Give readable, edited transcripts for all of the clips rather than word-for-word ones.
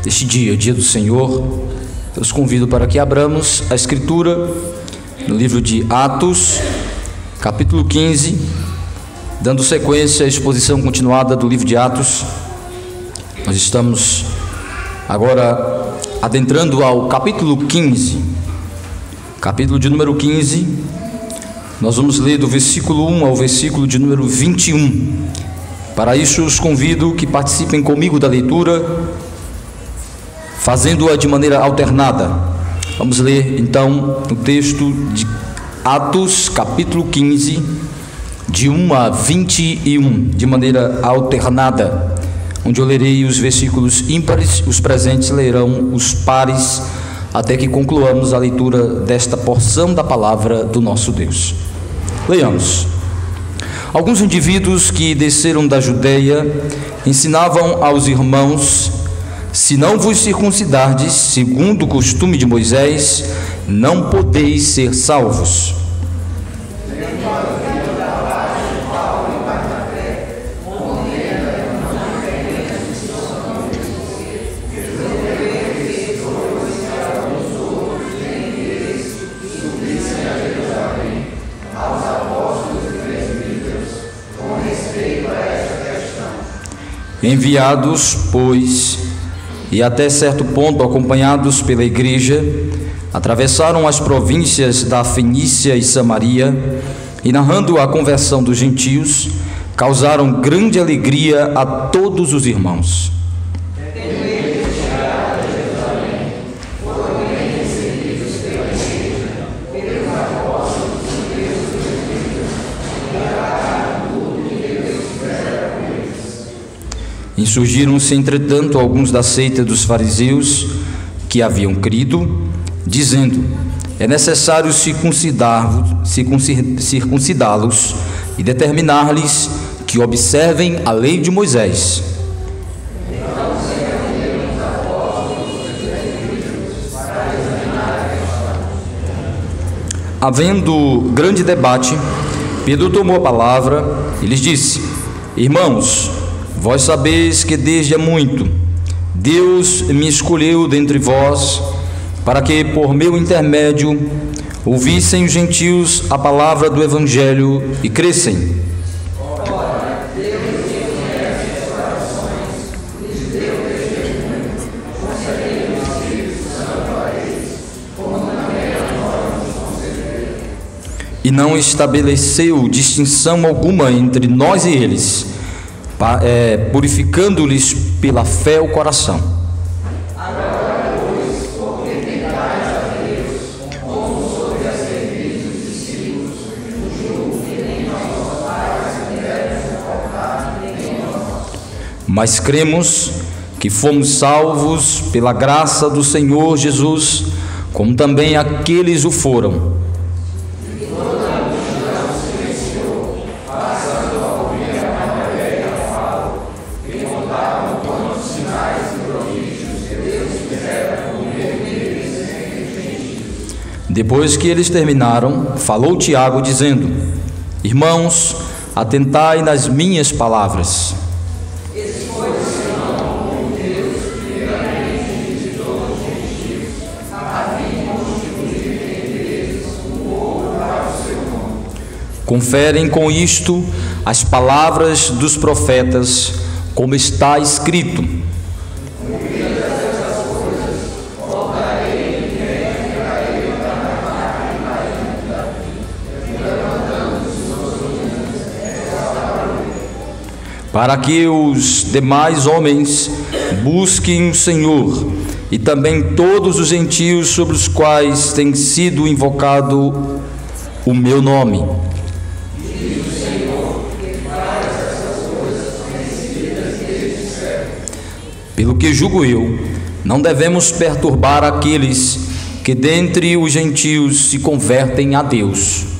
deste dia, dia do Senhor, eu os convido para que abramos a Escritura no livro de Atos, capítulo 15, dando sequência à exposição continuada do livro de Atos. Nós estamos agora adentrando ao capítulo 15, capítulo de número 15. Nós vamos ler do versículo 1 ao versículo de número 21. Para isso, os convido que participem comigo da leitura, fazendo-a de maneira alternada. Vamos ler então o texto de Atos, capítulo 15, de 1 a 21, de maneira alternada, onde eu lerei os versículos ímpares, os presentes lerão os pares, até que concluamos a leitura desta porção da palavra do nosso Deus. Leiamos. Alguns indivíduos que desceram da Judeia ensinavam aos irmãos: se não vos circuncidardes, segundo o costume de Moisés, não podeis ser salvos. Enviados, pois, e até certo ponto acompanhados pela igreja, atravessaram as províncias da Fenícia e Samaria e, narrando a conversão dos gentios, causaram grande alegria a todos os irmãos. Insurgiram-se, entretanto, alguns da seita dos fariseus que haviam crido, dizendo: é necessário circuncidá-los e determinar-lhes que observem a lei de Moisés. Havendo grande debate, Pedro tomou a palavra e lhes disse: irmãos, vós sabeis que desde há muito Deus me escolheu dentre vós, para que por meu intermédio ouvissem os gentios a palavra do Evangelho e crescem. E não estabeleceu distinção alguma entre nós e eles, purificando-lhes pela fé o coração. Agora, pois, porque tentais a Deus, como sobre a serviço dos discípulos, julgo que nem nossos pais puderam suportar, nem nós. Mas cremos que fomos salvos pela graça do Senhor Jesus, como também aqueles o foram. Depois que eles terminaram, falou Tiago, dizendo: irmãos, atentai nas minhas palavras. Conferem com isto as palavras dos profetas, como está escrito: para que os demais homens busquem o Senhor, e também todos os gentios sobre os quais tem sido invocado o meu nome. Pelo que julgo eu, não devemos perturbar aqueles que dentre os gentios se convertem a Deus.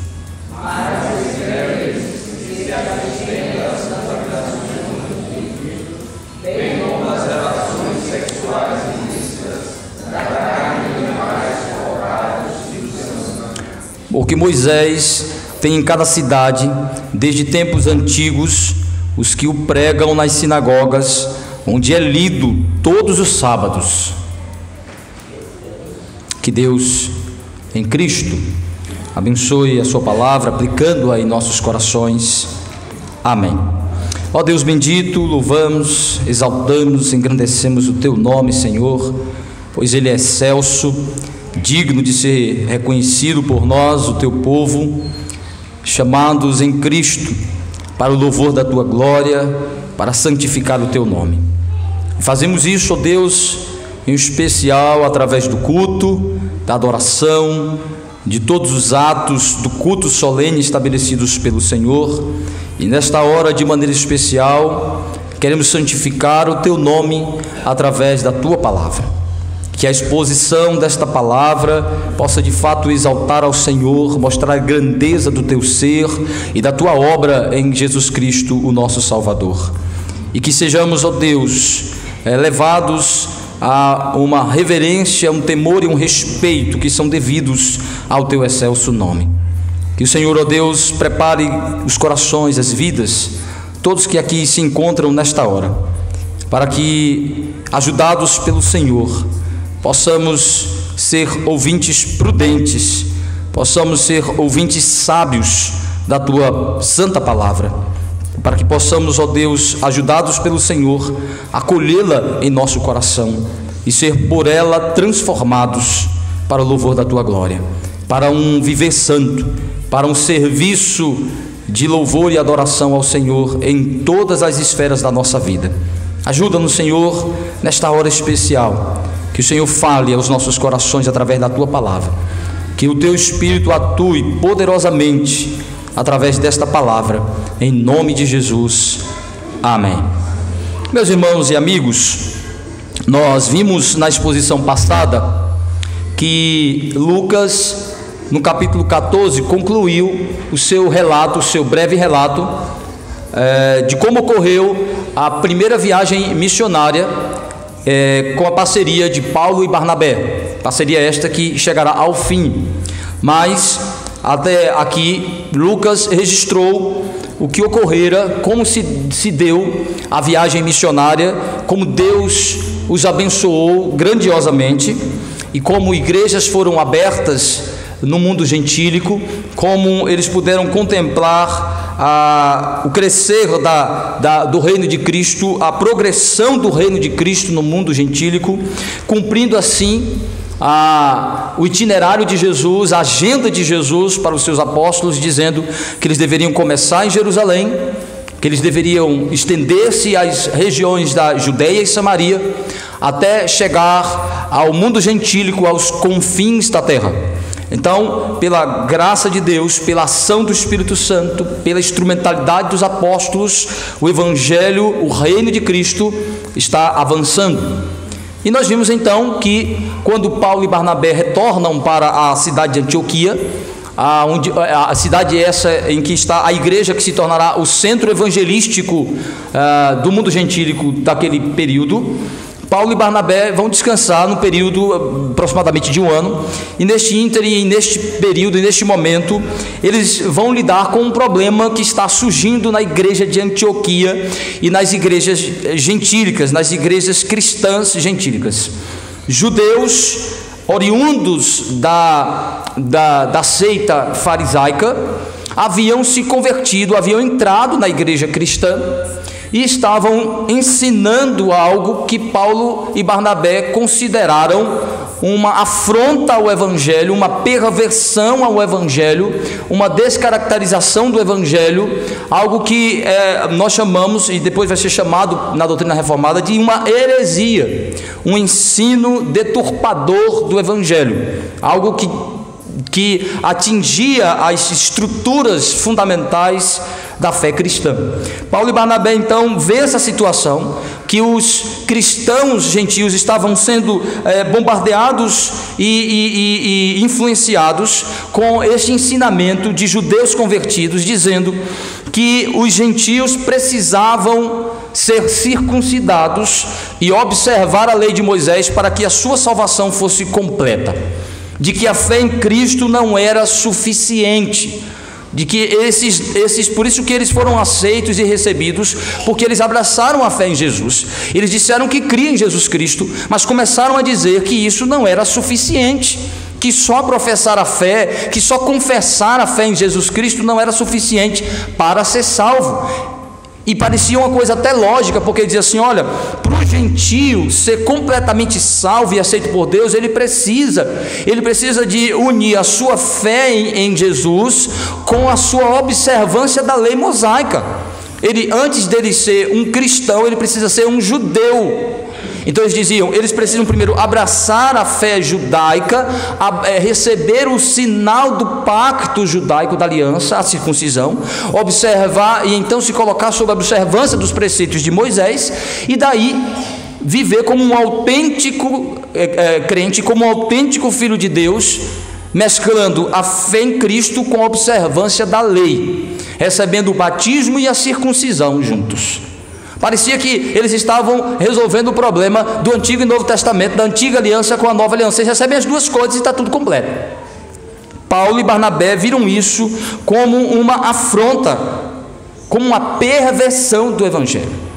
Porque Moisés tem em cada cidade, desde tempos antigos, os que o pregam nas sinagogas, onde é lido todos os sábados. Que Deus, em Cristo, abençoe a sua palavra, aplicando-a em nossos corações. Amém. Ó Deus bendito, louvamos, exaltamos, engrandecemos o teu nome, Senhor, pois ele é excelso, digno de ser reconhecido por nós, o teu povo, chamados em Cristo para o louvor da tua glória, para santificar o teu nome. Fazemos isso, ó Deus, em especial através do culto, da adoração, de todos os atos do culto solene estabelecidos pelo Senhor. E nesta hora, de maneira especial, queremos santificar o teu nome através da tua palavra. Que a exposição desta palavra possa de fato exaltar ao Senhor, mostrar a grandeza do teu ser e da tua obra em Jesus Cristo, o nosso Salvador. E que sejamos, ó Deus, levados a uma reverência, um temor e um respeito que são devidos ao teu excelso nome. Que o Senhor, ó Deus, prepare os corações, as vidas, todos que aqui se encontram nesta hora, para que, ajudados pelo Senhor, possamos ser ouvintes prudentes, possamos ser ouvintes sábios da tua santa palavra, para que possamos, ó Deus, ajudados pelo Senhor, acolhê-la em nosso coração e ser por ela transformados para o louvor da tua glória, para um viver santo, para um serviço de louvor e adoração ao Senhor em todas as esferas da nossa vida. Ajuda-nos, Senhor, nesta hora especial, que o Senhor fale aos nossos corações através da tua palavra, que o teu Espírito atue poderosamente através desta palavra, em nome de Jesus. Amém. Meus irmãos e amigos, nós vimos na exposição passada que Lucas, no capítulo 14, concluiu o seu relato, o seu breve relato de como ocorreu a primeira viagem missionária com a parceria de Paulo e Barnabé, parceria esta que chegará ao fim. Mas até aqui Lucas registrou o que ocorrera, como se deu a viagem missionária, como Deus os abençoou grandiosamente e como igrejas foram abertas no mundo gentílico, como eles puderam contemplar o crescer do reino de Cristo, a progressão do reino de Cristo no mundo gentílico, cumprindo assim o itinerário de Jesus, a agenda de Jesus para os seus apóstolos, dizendo que eles deveriam começar em Jerusalém, que eles deveriam estender-se às regiões da Judeia e Samaria, até chegar ao mundo gentílico, aos confins da terra. Então, pela graça de Deus, pela ação do Espírito Santo, pela instrumentalidade dos apóstolos, o Evangelho, o reino de Cristo está avançando. E nós vimos então que quando Paulo e Barnabé retornam para a cidade de Antioquia, a cidade essa em que está a igreja que se tornará o centro evangelístico do mundo gentílico daquele período, Paulo e Barnabé vão descansar no período aproximadamente de um ano, e neste ínterim, neste período, e neste momento, eles vão lidar com um problema que está surgindo na igreja de Antioquia e nas igrejas gentílicas, nas igrejas cristãs gentílicas. Judeus oriundos da seita farisaica haviam se convertido, haviam entrado na igreja cristã e estavam ensinando algo que Paulo e Barnabé consideraram uma afronta ao Evangelho, uma perversão ao Evangelho, uma descaracterização do Evangelho, algo que nós chamamos, e depois vai ser chamado na doutrina reformada, de uma heresia, um ensino deturpador do Evangelho, algo que atingia as estruturas fundamentais da fé cristã. Paulo e Barnabé então vê essa situação, que os cristãos gentios estavam sendo bombardeados e influenciados com este ensinamento de judeus convertidos, dizendo que os gentios precisavam ser circuncidados e observar a lei de Moisés para que a sua salvação fosse completa, de que a fé em Cristo não era suficiente, de que por isso que eles foram aceitos e recebidos, porque eles abraçaram a fé em Jesus. Eles disseram que criam em Jesus Cristo, mas começaram a dizer que isso não era suficiente, que só professar a fé, que só confessar a fé em Jesus Cristo não era suficiente para ser salvo. E parecia uma coisa até lógica, porque ele dizia assim: olha, para o gentio ser completamente salvo e aceito por Deus, ele precisa de unir a sua fé em Jesus com a sua observância da lei mosaica. Antes dele ser um cristão, ele precisa ser um judeu. Então eles diziam, eles precisam primeiro abraçar a fé judaica, receber o sinal do pacto judaico da aliança, a circuncisão, observar e então se colocar sob a observância dos preceitos de Moisés, e daí viver como um autêntico crente, como um autêntico filho de Deus, mesclando a fé em Cristo com a observância da lei, recebendo o batismo e a circuncisão juntos. Parecia que eles estavam resolvendo o problema do Antigo e Novo Testamento, da antiga aliança com a nova aliança. Eles recebem as duas coisas e está tudo completo. Paulo e Barnabé viram isso como uma afronta, como uma perversão do Evangelho.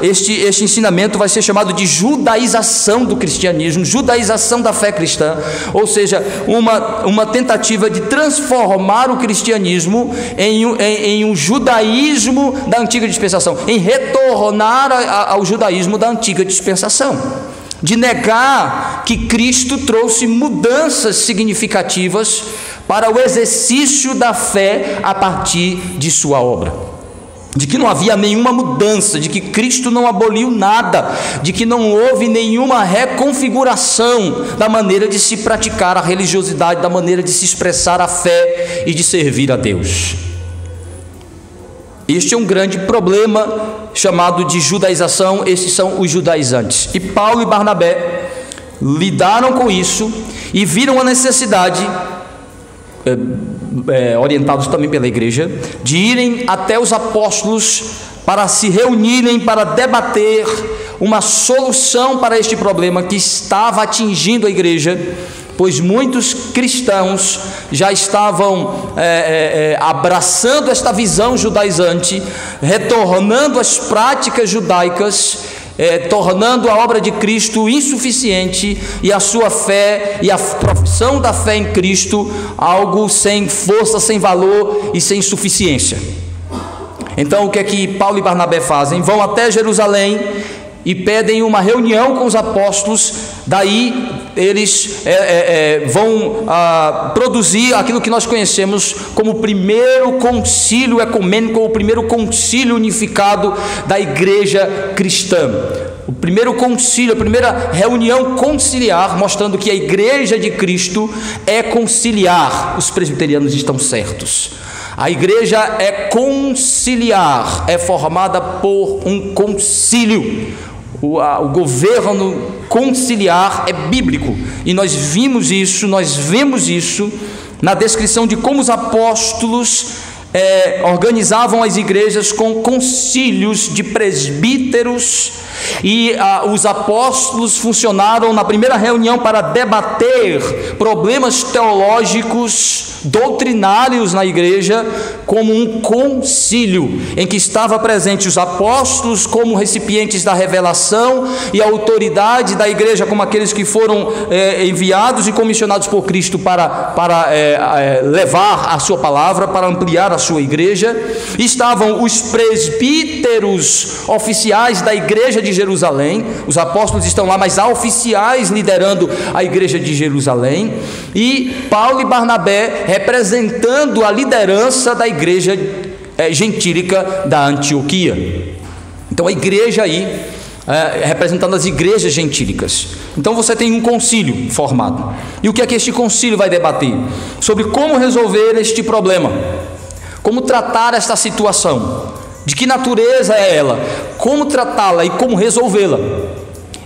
Este ensinamento vai ser chamado de judaização do cristianismo, judaização da fé cristã, ou seja, uma tentativa de transformar o cristianismo em um judaísmo da antiga dispensação, em retornar ao judaísmo da antiga dispensação, de negar que Cristo trouxe mudanças significativas para o exercício da fé a partir de sua obra, de que não havia nenhuma mudança, de que Cristo não aboliu nada, de que não houve nenhuma reconfiguração da maneira de se praticar a religiosidade, da maneira de se expressar a fé e de servir a Deus. Este é um grande problema chamado de judaização. Esses são os judaizantes, e Paulo e Barnabé lidaram com isso e viram a necessidade, orientados também pela igreja, de irem até os apóstolos para se reunirem, para debater uma solução para este problema que estava atingindo a igreja, pois muitos cristãos já estavam abraçando esta visão judaizante, retornando às práticas judaicas, tornando a obra de Cristo insuficiente, e a sua fé e a profissão da fé em Cristo algo sem força, sem valor e sem suficiência. Então o que é que Paulo e Barnabé fazem? Vão até Jerusalém e pedem uma reunião com os apóstolos. Daí eles vão produzir aquilo que nós conhecemos como o primeiro concílio ecumênico, ou o primeiro concílio unificado da igreja cristã. O primeiro concílio, a primeira reunião conciliar, mostrando que a igreja de Cristo é conciliar. Os presbiterianos estão certos. A igreja é conciliar, é formada por um concílio. O governo conciliar é bíblico, e nós vemos isso na descrição de como os apóstolos organizavam as igrejas com concílios de presbíteros, e os apóstolos funcionaram na primeira reunião para debater problemas teológicos, doutrinários na igreja, como um concílio, em que estavam presentes os apóstolos como recipientes da revelação, e a autoridade da igreja como aqueles que foram enviados e comissionados por Cristo para levar a sua palavra, para ampliar a sua igreja. Estavam os presbíteros oficiais da igreja de Jerusalém. Os apóstolos estão lá, mas há oficiais liderando a igreja de Jerusalém, e Paulo e Barnabé representando a liderança da igreja gentílica da Antioquia. Então a igreja aí representando as igrejas gentílicas. Então você tem um concílio formado, e o que é que este concílio vai debater? Sobre como resolver este problema, como tratar esta situação, de que natureza é ela, como tratá-la e como resolvê-la.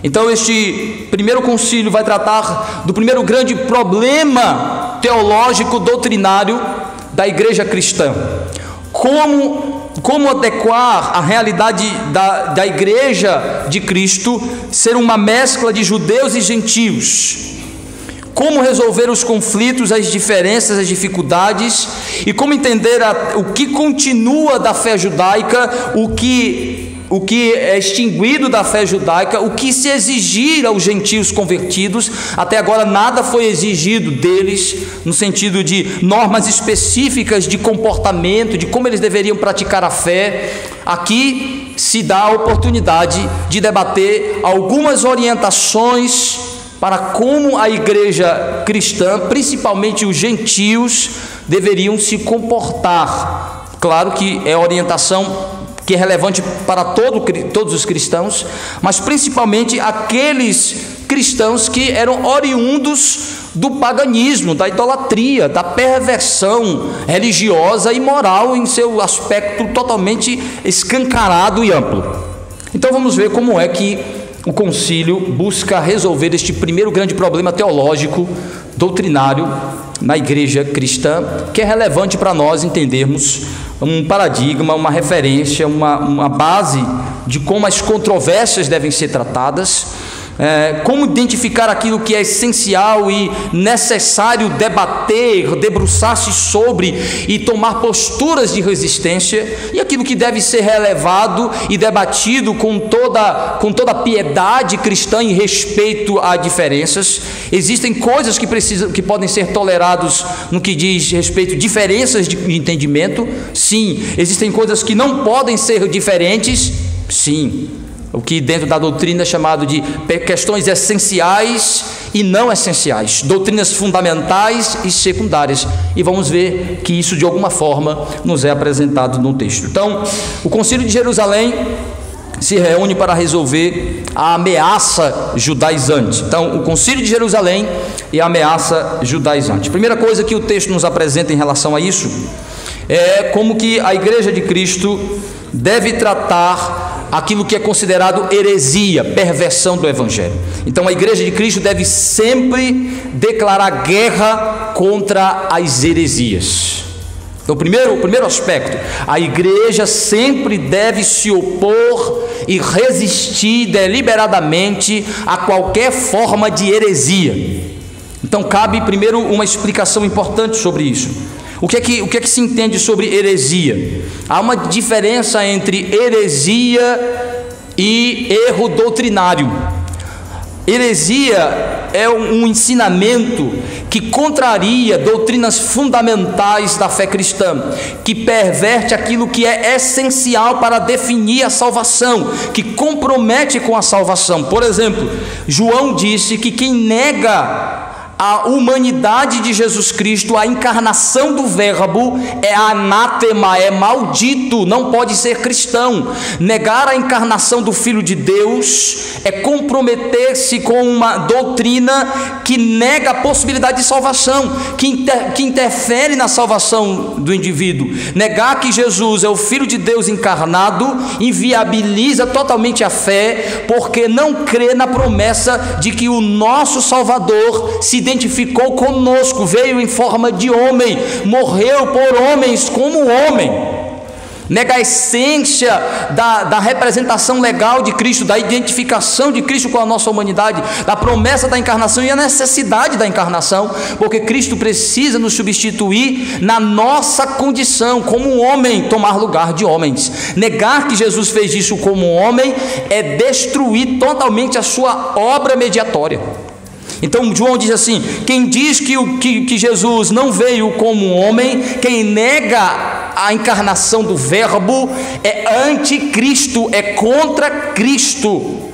Então este primeiro concílio vai tratar do primeiro grande problema teológico doutrinário da igreja cristã: como adequar a realidade da igreja de Cristo ser uma mescla de judeus e gentios, como resolver os conflitos, as diferenças, as dificuldades, e como entender o que continua da fé judaica, o que é extinguido da fé judaica, o que se exigir aos gentios convertidos. Até agora nada foi exigido deles, no sentido de normas específicas de comportamento, de como eles deveriam praticar a fé. Aqui se dá a oportunidade de debater algumas orientações para como a igreja cristã, principalmente os gentios, deveriam se comportar. Claro que é orientação que é relevante para todos os cristãos, mas principalmente aqueles cristãos que eram oriundos do paganismo, da idolatria, da perversão religiosa e moral em seu aspecto totalmente escancarado e amplo. Então vamos ver como é que o concílio busca resolver este primeiro grande problema teológico, doutrinário, na igreja cristã, que é relevante para nós entendermos um paradigma, uma referência, uma base de como as controvérsias devem ser tratadas, como identificar aquilo que é essencial e necessário debater, debruçar-se sobre e tomar posturas de resistência, e aquilo que deve ser relevado e debatido com toda piedade cristã e respeito a diferenças. Existem coisas que podem ser tolerados no que diz respeito a diferenças de entendimento, sim. Existem coisas que não podem ser diferentes, sim. O que dentro da doutrina é chamado de questões essenciais e não essenciais, doutrinas fundamentais e secundárias, e vamos ver que isso de alguma forma nos é apresentado no texto. Então, o Concílio de Jerusalém se reúne para resolver a ameaça judaizante. Então, o Concílio de Jerusalém e a ameaça judaizante. Primeira coisa que o texto nos apresenta em relação a isso é como que a Igreja de Cristo deve tratar aquilo que é considerado heresia, perversão do Evangelho. Então a Igreja de Cristo deve sempre declarar guerra contra as heresias. Então o primeiro aspecto, a igreja sempre deve se opor e resistir deliberadamente a qualquer forma de heresia. Então cabe primeiro uma explicação importante sobre isso. O que é que se entende sobre heresia? Há uma diferença entre heresia e erro doutrinário. Heresia é um ensinamento que contraria doutrinas fundamentais da fé cristã, que perverte aquilo que é essencial para definir a salvação, que compromete com a salvação. Por exemplo, João disse que quem nega a humanidade de Jesus Cristo, a encarnação do Verbo, é anátema, é maldito, não pode ser cristão. Negar a encarnação do Filho de Deus é comprometer-se com uma doutrina que nega a possibilidade de salvação, que interfere na salvação do indivíduo. Negar que Jesus é o Filho de Deus encarnado inviabiliza totalmente a fé, porque não crê na promessa de que o nosso Salvador se identificou conosco, veio em forma de homem, morreu por homens como homem. Nega a essência da representação legal de Cristo, da identificação de Cristo com a nossa humanidade, da promessa da encarnação e a necessidade da encarnação, porque Cristo precisa nos substituir na nossa condição, como um homem, tomar lugar de homens. Negar que Jesus fez isso como um homem é destruir totalmente a sua obra mediatória. Então João diz assim: quem diz que Jesus não veio como um homem, quem nega a encarnação do Verbo, é anticristo, é contra Cristo,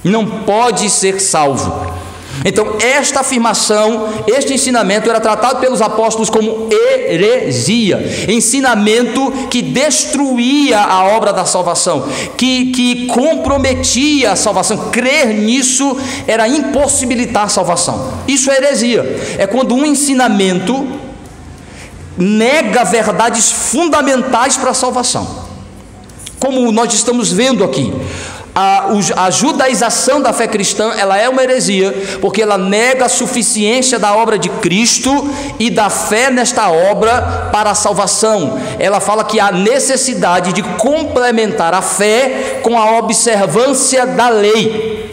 não pode ser salvo. Então esta afirmação, este ensinamento era tratado pelos apóstolos como heresia, ensinamento que destruía a obra da salvação, que comprometia a salvação. Crer nisso era impossibilitar a salvação. Isso é heresia, é quando um ensinamento nega verdades fundamentais para a salvação, como nós estamos vendo aqui. A judaização da fé cristã, ela é uma heresia, porque ela nega a suficiência da obra de Cristo e da fé nesta obra para a salvação. Ela fala que há necessidade de complementar a fé com a observância da lei.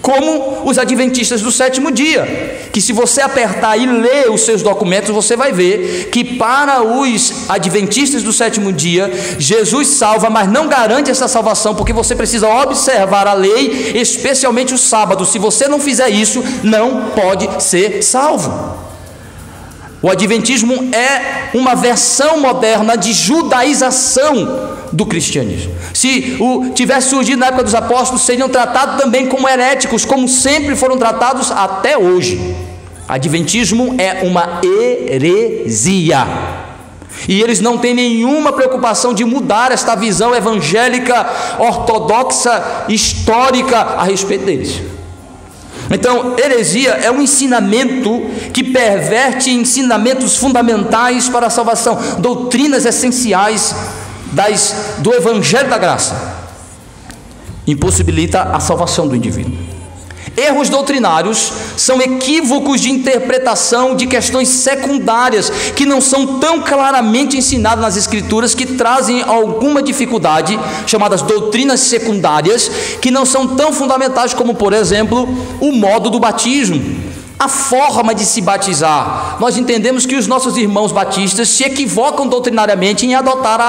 como os adventistas do sétimo dia, que se você apertar e ler os seus documentos, você vai ver que para os adventistas do sétimo dia, Jesus salva, mas não garante essa salvação, porque você precisa observar a lei, especialmente o sábado. Se você não fizer isso, não pode ser salvo. O adventismo é uma versão moderna de judaização do cristianismo. Se tivesse surgido na época dos apóstolos, seriam tratados também como heréticos, como sempre foram tratados até hoje. Adventismo é uma heresia, e eles não têm nenhuma preocupação de mudar esta visão evangélica, ortodoxa, histórica a respeito deles. Então, heresia é um ensinamento que perverte ensinamentos fundamentais para a salvação, doutrinas essenciais do Evangelho da Graça, impossibilita a salvação do indivíduo. Erros doutrinários são equívocos de interpretação de questões secundárias que não são tão claramente ensinadas nas Escrituras, que trazem alguma dificuldade, chamadas doutrinas secundárias, que não são tão fundamentais como, por exemplo, o modo do batismo, a forma de se batizar. Nós entendemos que os nossos irmãos batistas se equivocam doutrinariamente em adotar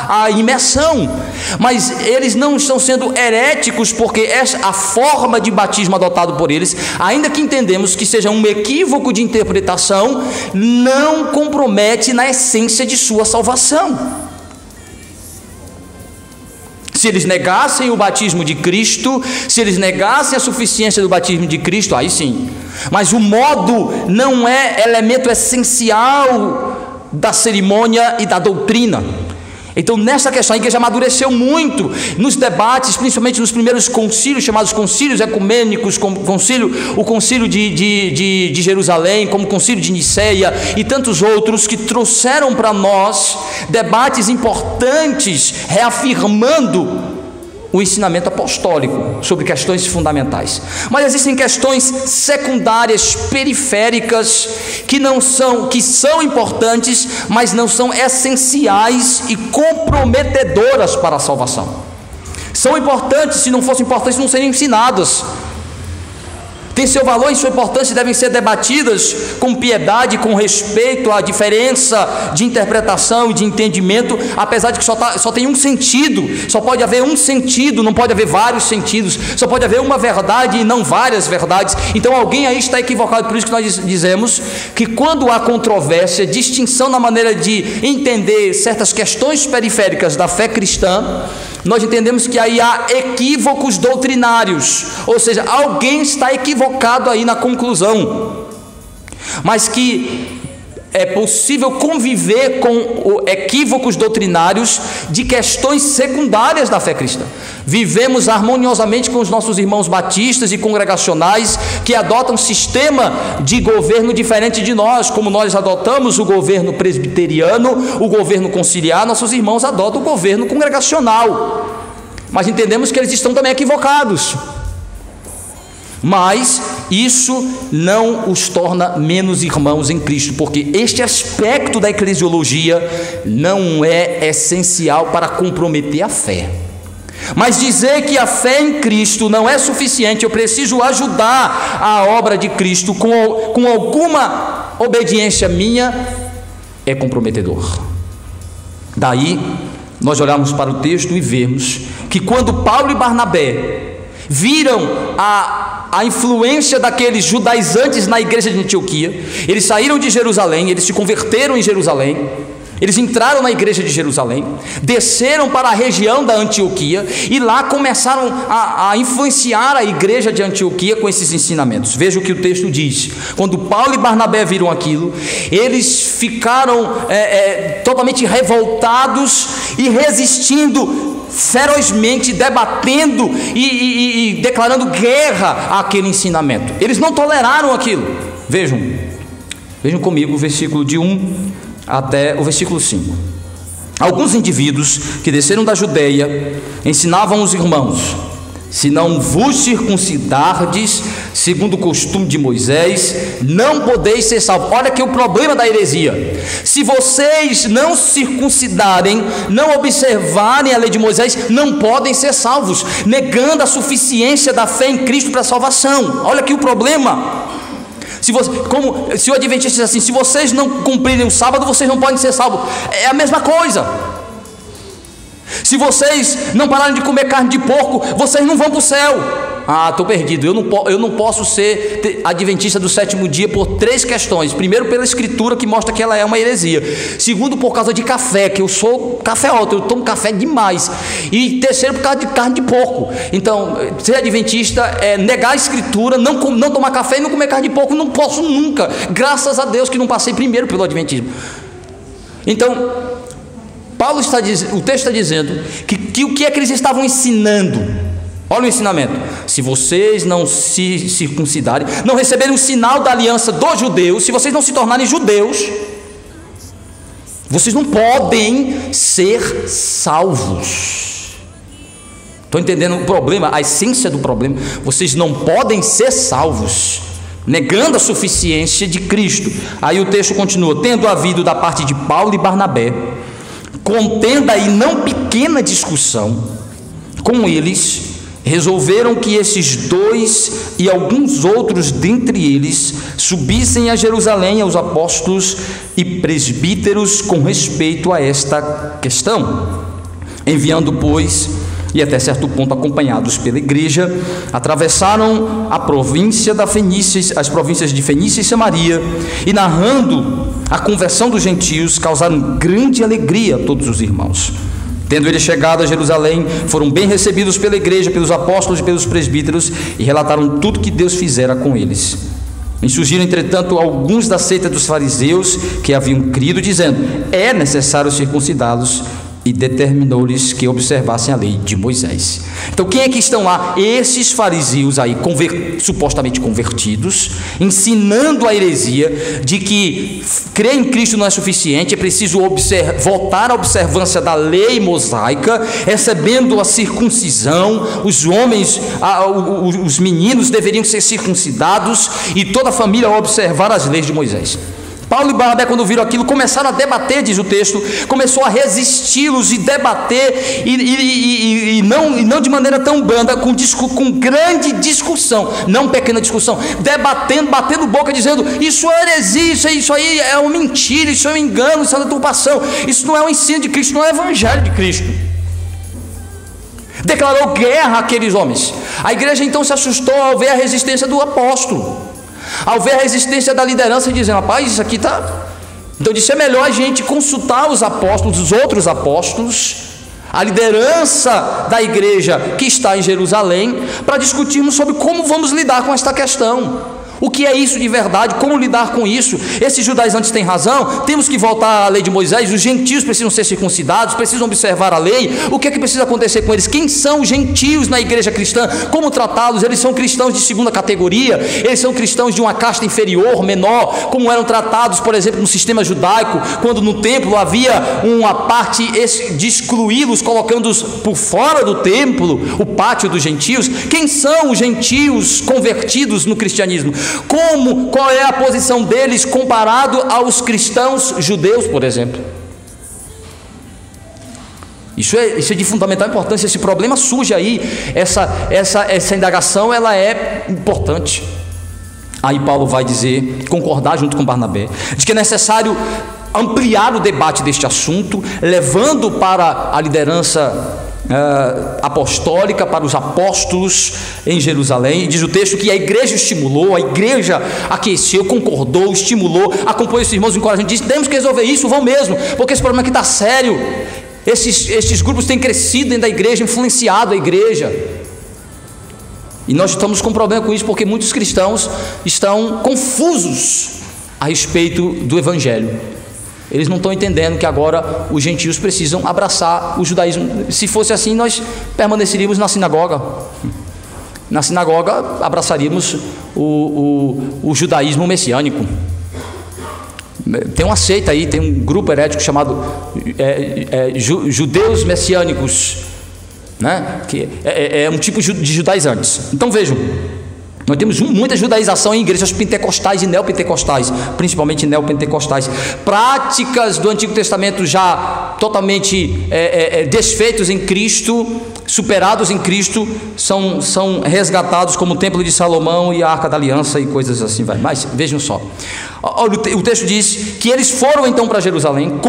a imersão, mas eles não estão sendo heréticos, porque a forma de batismo adotado por eles, ainda que entendemos que seja um equívoco de interpretação, não compromete na essência de sua salvação. Se eles negassem o batismo de Cristo, se eles negassem a suficiência do batismo de Cristo, aí sim. Mas o modo não é elemento essencial da cerimônia e da doutrina. Então, nessa questão, a igreja amadureceu muito nos debates, principalmente nos primeiros concílios, chamados concílios ecumênicos, como o concílio de Jerusalém, como o concílio de Niceia e tantos outros, que trouxeram para nós debates importantes, reafirmando o ensinamento apostólico sobre questões fundamentais. Mas existem questões secundárias, periféricas, que são importantes, mas não são essenciais e comprometedoras para a salvação. São importantes, se não fossem importantes, não seriam ensinadas. Tem seu valor e sua importância, e devem ser debatidas com piedade, com respeito à diferença de interpretação e de entendimento, apesar de que só tem um sentido, só pode haver um sentido, não pode haver vários sentidos, só pode haver uma verdade e não várias verdades. Então alguém aí está equivocado. Por isso que nós dizemos que quando há controvérsia, distinção na maneira de entender certas questões periféricas da fé cristã, nós entendemos que aí há equívocos doutrinários, ou seja, alguém está equivocado aí na conclusão, mas que é possível conviver com equívocos doutrinários de questões secundárias da fé cristã. Vivemos harmoniosamente com os nossos irmãos batistas e congregacionais que adotam um sistema de governo diferente de nós. Como nós adotamos o governo presbiteriano, o governo conciliar, nossos irmãos adotam o governo congregacional, mas entendemos que eles estão também equivocados. Mas isso não os torna menos irmãos em Cristo, porque este aspecto da eclesiologia não é essencial para comprometer a fé. Mas dizer que a fé em Cristo não é suficiente, eu preciso ajudar a obra de Cristo com alguma obediência minha, é comprometedor. Daí nós olhamos para o texto e vemos que quando Paulo e Barnabé viram a influência daqueles judaizantes na igreja de Antioquia, eles saíram de Jerusalém, eles se converteram em Jerusalém, eles entraram na igreja de Jerusalém, desceram para a região da Antioquia e lá começaram a influenciar a igreja de Antioquia com esses ensinamentos. Veja o que o texto diz. Quando Paulo e Barnabé viram aquilo, eles ficaram totalmente revoltados e resistindo ferozmente, debatendo e declarando guerra àquele ensinamento. Eles não toleraram aquilo. Vejam comigo o versículo de 1 até o versículo 5. Alguns indivíduos que desceram da Judeia ensinavam os irmãos: se não vos circuncidardes, segundo o costume de Moisés, não podeis ser salvos. Olha aqui o problema da heresia. Se vocês não circuncidarem, não observarem a lei de Moisés, não podem ser salvos, negando a suficiência da fé em Cristo para a salvação. Olha aqui o problema. Se o Adventista diz assim: se vocês não cumprirem o sábado, vocês não podem ser salvos. É a mesma coisa. Se vocês não pararem de comer carne de porco, vocês não vão para o céu. Ah, estou perdido. Eu não posso ser adventista do sétimo dia por 3 questões. Primeiro, pela escritura, que mostra que ela é uma heresia. Segundo, por causa de café, que eu sou cafeólogo, eu tomo café demais. E terceiro, por causa de carne de porco. Então, ser adventista é negar a escritura, não tomar café e não comer carne de porco. Não posso nunca. Graças a Deus que não passei primeiro pelo adventismo. Então, o texto está dizendo que o que é que eles estavam ensinando? Olha o ensinamento: se vocês não se circuncidarem, não receberem o sinal da aliança dos judeus, se vocês não se tornarem judeus, vocês não podem ser salvos. Estão entendendo o problema, a essência do problema? Vocês não podem ser salvos, negando a suficiência de Cristo. Aí o texto continua: tendo havido da parte de Paulo e Barnabé contenda e não pequena discussão com eles, resolveram que esses 2 e alguns outros dentre eles subissem a Jerusalém aos apóstolos e presbíteros com respeito a esta questão. Enviando, pois, e até certo ponto acompanhados pela igreja, atravessaram a província da Fenícia, as províncias de Fenícia e Samaria, e narrando a conversão dos gentios, causaram grande alegria a todos os irmãos. Tendo eles chegado a Jerusalém, foram bem recebidos pela igreja, pelos apóstolos e pelos presbíteros, e relataram tudo que Deus fizera com eles. E surgiram, entretanto, alguns da seita dos fariseus que haviam crido, dizendo: é necessário circuncidá-los, e determinou-lhes que observassem a lei de Moisés. Então, quem é que estão lá? Esses fariseus aí, supostamente convertidos, ensinando a heresia de que crer em Cristo não é suficiente, é preciso voltar à observância da lei mosaica, recebendo a circuncisão, os homens, os meninos deveriam ser circuncidados, e toda a família observar as leis de Moisés. Paulo e Barnabé, quando viram aquilo, começaram a debater, diz o texto, começou a resisti-los e debater, e não de maneira tão branda, com grande discussão, não pequena discussão, debatendo, batendo boca, dizendo: isso é heresia, isso aí é uma mentira, isso é um engano, isso é uma deturpação, isso não é o ensino de Cristo, não é o evangelho de Cristo. Declarou guerra àqueles homens. A igreja então se assustou ao ver a resistência do apóstolo, ao ver a resistência da liderança, e dizendo: rapaz, isso aqui está... Então disse: é melhor a gente consultar os apóstolos, os outros apóstolos, a liderança da igreja que está em Jerusalém, para discutirmos sobre como vamos lidar com esta questão. O que é isso de verdade? Como lidar com isso? Esses judaizantes têm razão, temos que voltar à lei de Moisés, os gentios precisam ser circuncidados, precisam observar a lei. O que é que precisa acontecer com eles? Quem são os gentios na igreja cristã? Como tratá-los? Eles são cristãos de segunda categoria? Eles são cristãos de uma casta inferior, menor? Como eram tratados, por exemplo, no sistema judaico, quando no templo havia uma parte de excluí-los, colocando-os por fora do templo, o pátio dos gentios? Quem são os gentios convertidos no cristianismo? Qual é a posição deles comparado aos cristãos judeus, por exemplo? Isso é de fundamental importância. Esse problema surge aí, essa indagação, ela é importante. Aí Paulo vai dizer, concordar junto com Barnabé, de que é necessário ampliar o debate deste assunto, levando para a liderança apostólica, para os apóstolos em Jerusalém. Diz o texto que a igreja estimulou, a igreja aqueceu, concordou, estimulou, acompanhou esses irmãos, encorajando, disse: temos que resolver isso, vão mesmo, porque esse problema aqui está sério. Esses grupos têm crescido dentro da igreja, influenciado a igreja, e nós estamos com problema com isso, porque muitos cristãos estão confusos a respeito do evangelho. Eles não estão entendendo que agora os gentios precisam abraçar o judaísmo. Se fosse assim, nós permaneceríamos na sinagoga. Na sinagoga abraçaríamos o judaísmo messiânico. Tem uma seita aí, tem um grupo herético chamado judeus messiânicos. né? Que é um tipo de judaizantes. Então vejam, nós temos muita judaização em igrejas pentecostais e neopentecostais, principalmente neopentecostais, práticas do Antigo Testamento já totalmente desfeitos em Cristo, superados em Cristo, são resgatados, como o Templo de Salomão e a Arca da Aliança e coisas assim, vai. Mas vejam só, o texto diz que eles foram então para Jerusalém,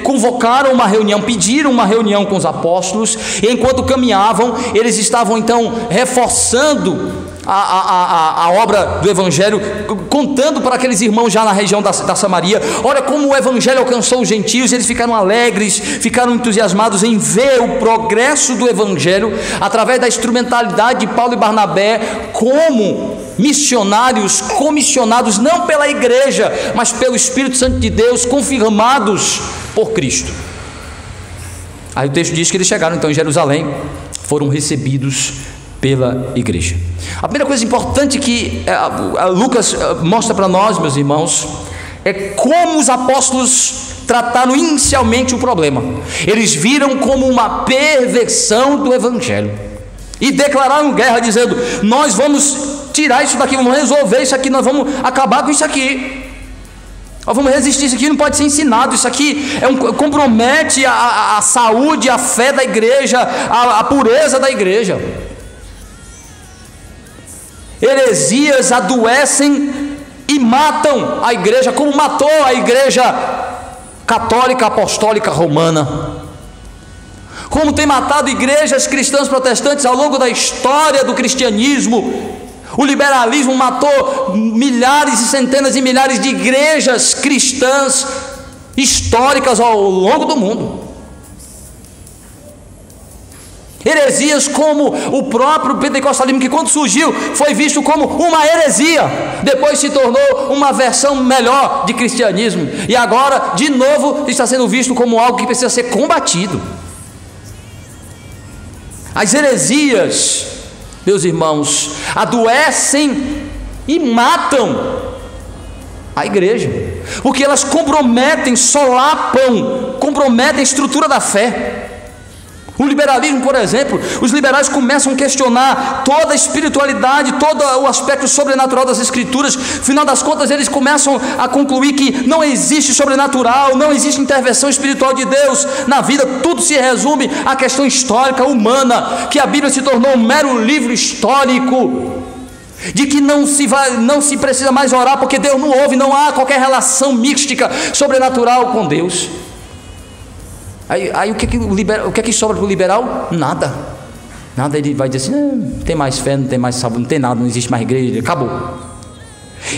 convocaram uma reunião, pediram uma reunião com os apóstolos, e enquanto caminhavam, eles estavam então reforçando a obra do Evangelho, contando para aqueles irmãos já na região da Samaria, olha como o Evangelho alcançou os gentios. Eles ficaram alegres, ficaram entusiasmados em ver o progresso do Evangelho, através da instrumentalidade de Paulo e Barnabé, como missionários comissionados não pela igreja, mas pelo Espírito Santo de Deus, confirmados por Cristo. Aí o texto diz que eles chegaram então em Jerusalém, foram recebidos pela igreja. A primeira coisa importante que Lucas mostra para nós, meus irmãos, é como os apóstolos trataram inicialmente o problema. Eles viram como uma perversão do Evangelho e declararam guerra, dizendo: nós vamos tirar isso daqui, vamos resolver isso aqui, nós vamos acabar com isso aqui, nós vamos resistir. Isso aqui não pode ser ensinado, isso aqui compromete a saúde, a fé da igreja, a pureza da igreja. Heresias adoecem e matam a igreja, como matou a igreja católica apostólica romana, como tem matado igrejas cristãs protestantes ao longo da história do cristianismo. O liberalismo matou milhares e centenas de milhares de igrejas cristãs históricas ao longo do mundo. Heresias como o próprio pentecostalismo, que quando surgiu foi visto como uma heresia, depois se tornou uma versão melhor de cristianismo, e agora de novo está sendo visto como algo que precisa ser combatido. As heresias, meus irmãos, adoecem e matam a igreja, porque elas comprometem, solapam, comprometem a estrutura da fé. O liberalismo, por exemplo, os liberais começam a questionar toda a espiritualidade, todo o aspecto sobrenatural das escrituras. Afinal das contas, eles começam a concluir que não existe sobrenatural, não existe intervenção espiritual de Deus na vida. Tudo se resume à questão histórica, humana, que a Bíblia se tornou um mero livro histórico, de que não se precisa mais orar, porque Deus não ouve, não há qualquer relação mística sobrenatural com Deus. Aí o que é que sobra para o liberal? Nada. Ele vai dizer assim: não tem mais fé, não tem mais saúde, não tem nada, não existe mais igreja, acabou.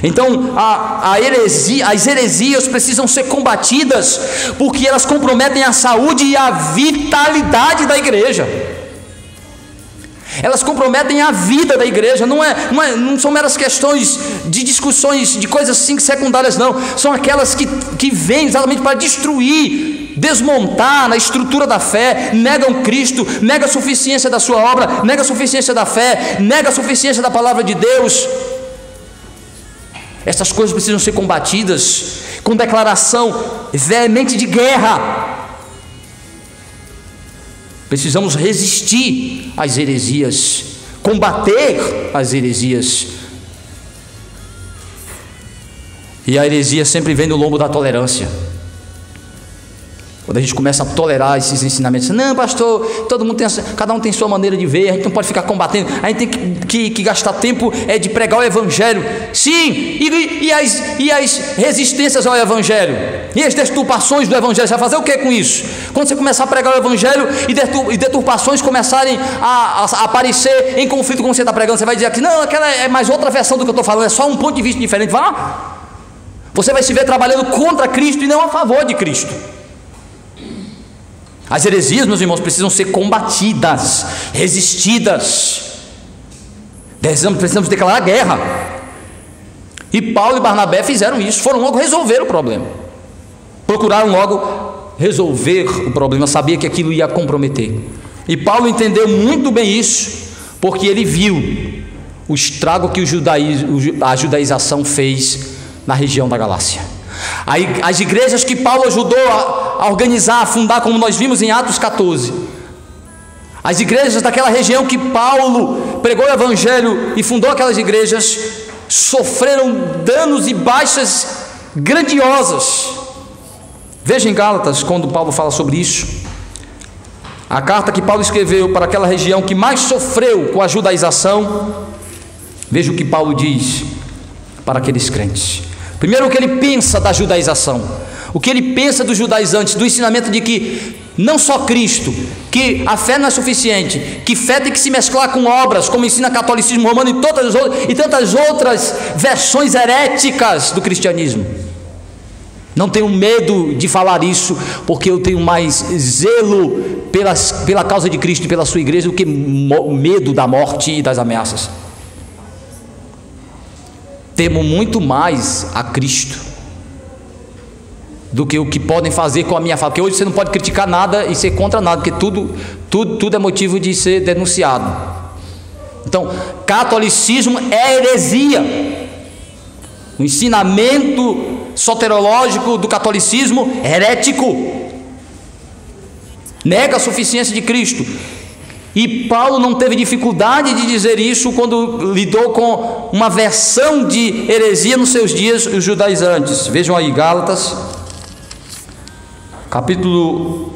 Então as heresias precisam ser combatidas, porque elas comprometem a saúde e a vitalidade da igreja. Elas comprometem a vida da igreja. Não são meras questões de discussões de coisas assim secundárias, não. São aquelas que vêm exatamente para destruir, desmontar na estrutura da fé. Negam Cristo, nega a suficiência da sua obra, nega a suficiência da fé, nega a suficiência da palavra de Deus. Essas coisas precisam ser combatidas com declaração veemente de guerra. Precisamos resistir às heresias, combater as heresias. E a heresia sempre vem no lombo da tolerância. Quando a gente começa a tolerar esses ensinamentos: não, pastor, cada um tem sua maneira de ver, a gente não pode ficar combatendo, a gente tem que gastar tempo de pregar o Evangelho. Sim, e as resistências ao Evangelho, e as deturpações do Evangelho, você vai fazer o que com isso? Quando você começar a pregar o Evangelho e deturpações começarem a aparecer em conflito com o que você está pregando, você vai dizer que não, aquela é mais outra versão do que eu estou falando, é só um ponto de vista diferente. Vá! Você vai se ver trabalhando contra Cristo e não a favor de Cristo. As heresias, meus irmãos, precisam ser combatidas, resistidas. Precisamos declarar guerra. E Paulo e Barnabé fizeram isso, foram logo resolver o problema. Procuraram logo resolver o problema, sabia que aquilo ia comprometer. E Paulo entendeu muito bem isso, porque ele viu o estrago que a judaização fez na região da Galácia. As igrejas que Paulo ajudou a organizar, a fundar, como nós vimos em Atos 14, As igrejas daquela região que Paulo pregou o evangelho e fundou aquelas igrejas sofreram danos e baixas grandiosas. Veja em Gálatas, quando Paulo fala sobre isso, a carta que Paulo escreveu para aquela região que mais sofreu com a judaização. Veja o que Paulo diz para aqueles crentes. Primeiro, o que ele pensa da judaização, o que ele pensa dos judaizantes, do ensinamento de que não só Cristo, que a fé não é suficiente, que fé tem que se mesclar com obras, como ensina o catolicismo romano e tantas outras versões heréticas do cristianismo. Não tenho medo de falar isso, porque eu tenho mais zelo pela causa de Cristo e pela sua igreja do que medo da morte e das ameaças. Temo muito mais a Cristo do que o que podem fazer com a minha fala, porque hoje você não pode criticar nada e ser contra nada, porque tudo é motivo de ser denunciado. Então, catolicismo é heresia. O ensinamento soterológico do catolicismo é herético, nega a suficiência de Cristo. E Paulo não teve dificuldade de dizer isso quando lidou com uma versão de heresia nos seus dias, os judaizantes. Vejam aí, Gálatas, capítulo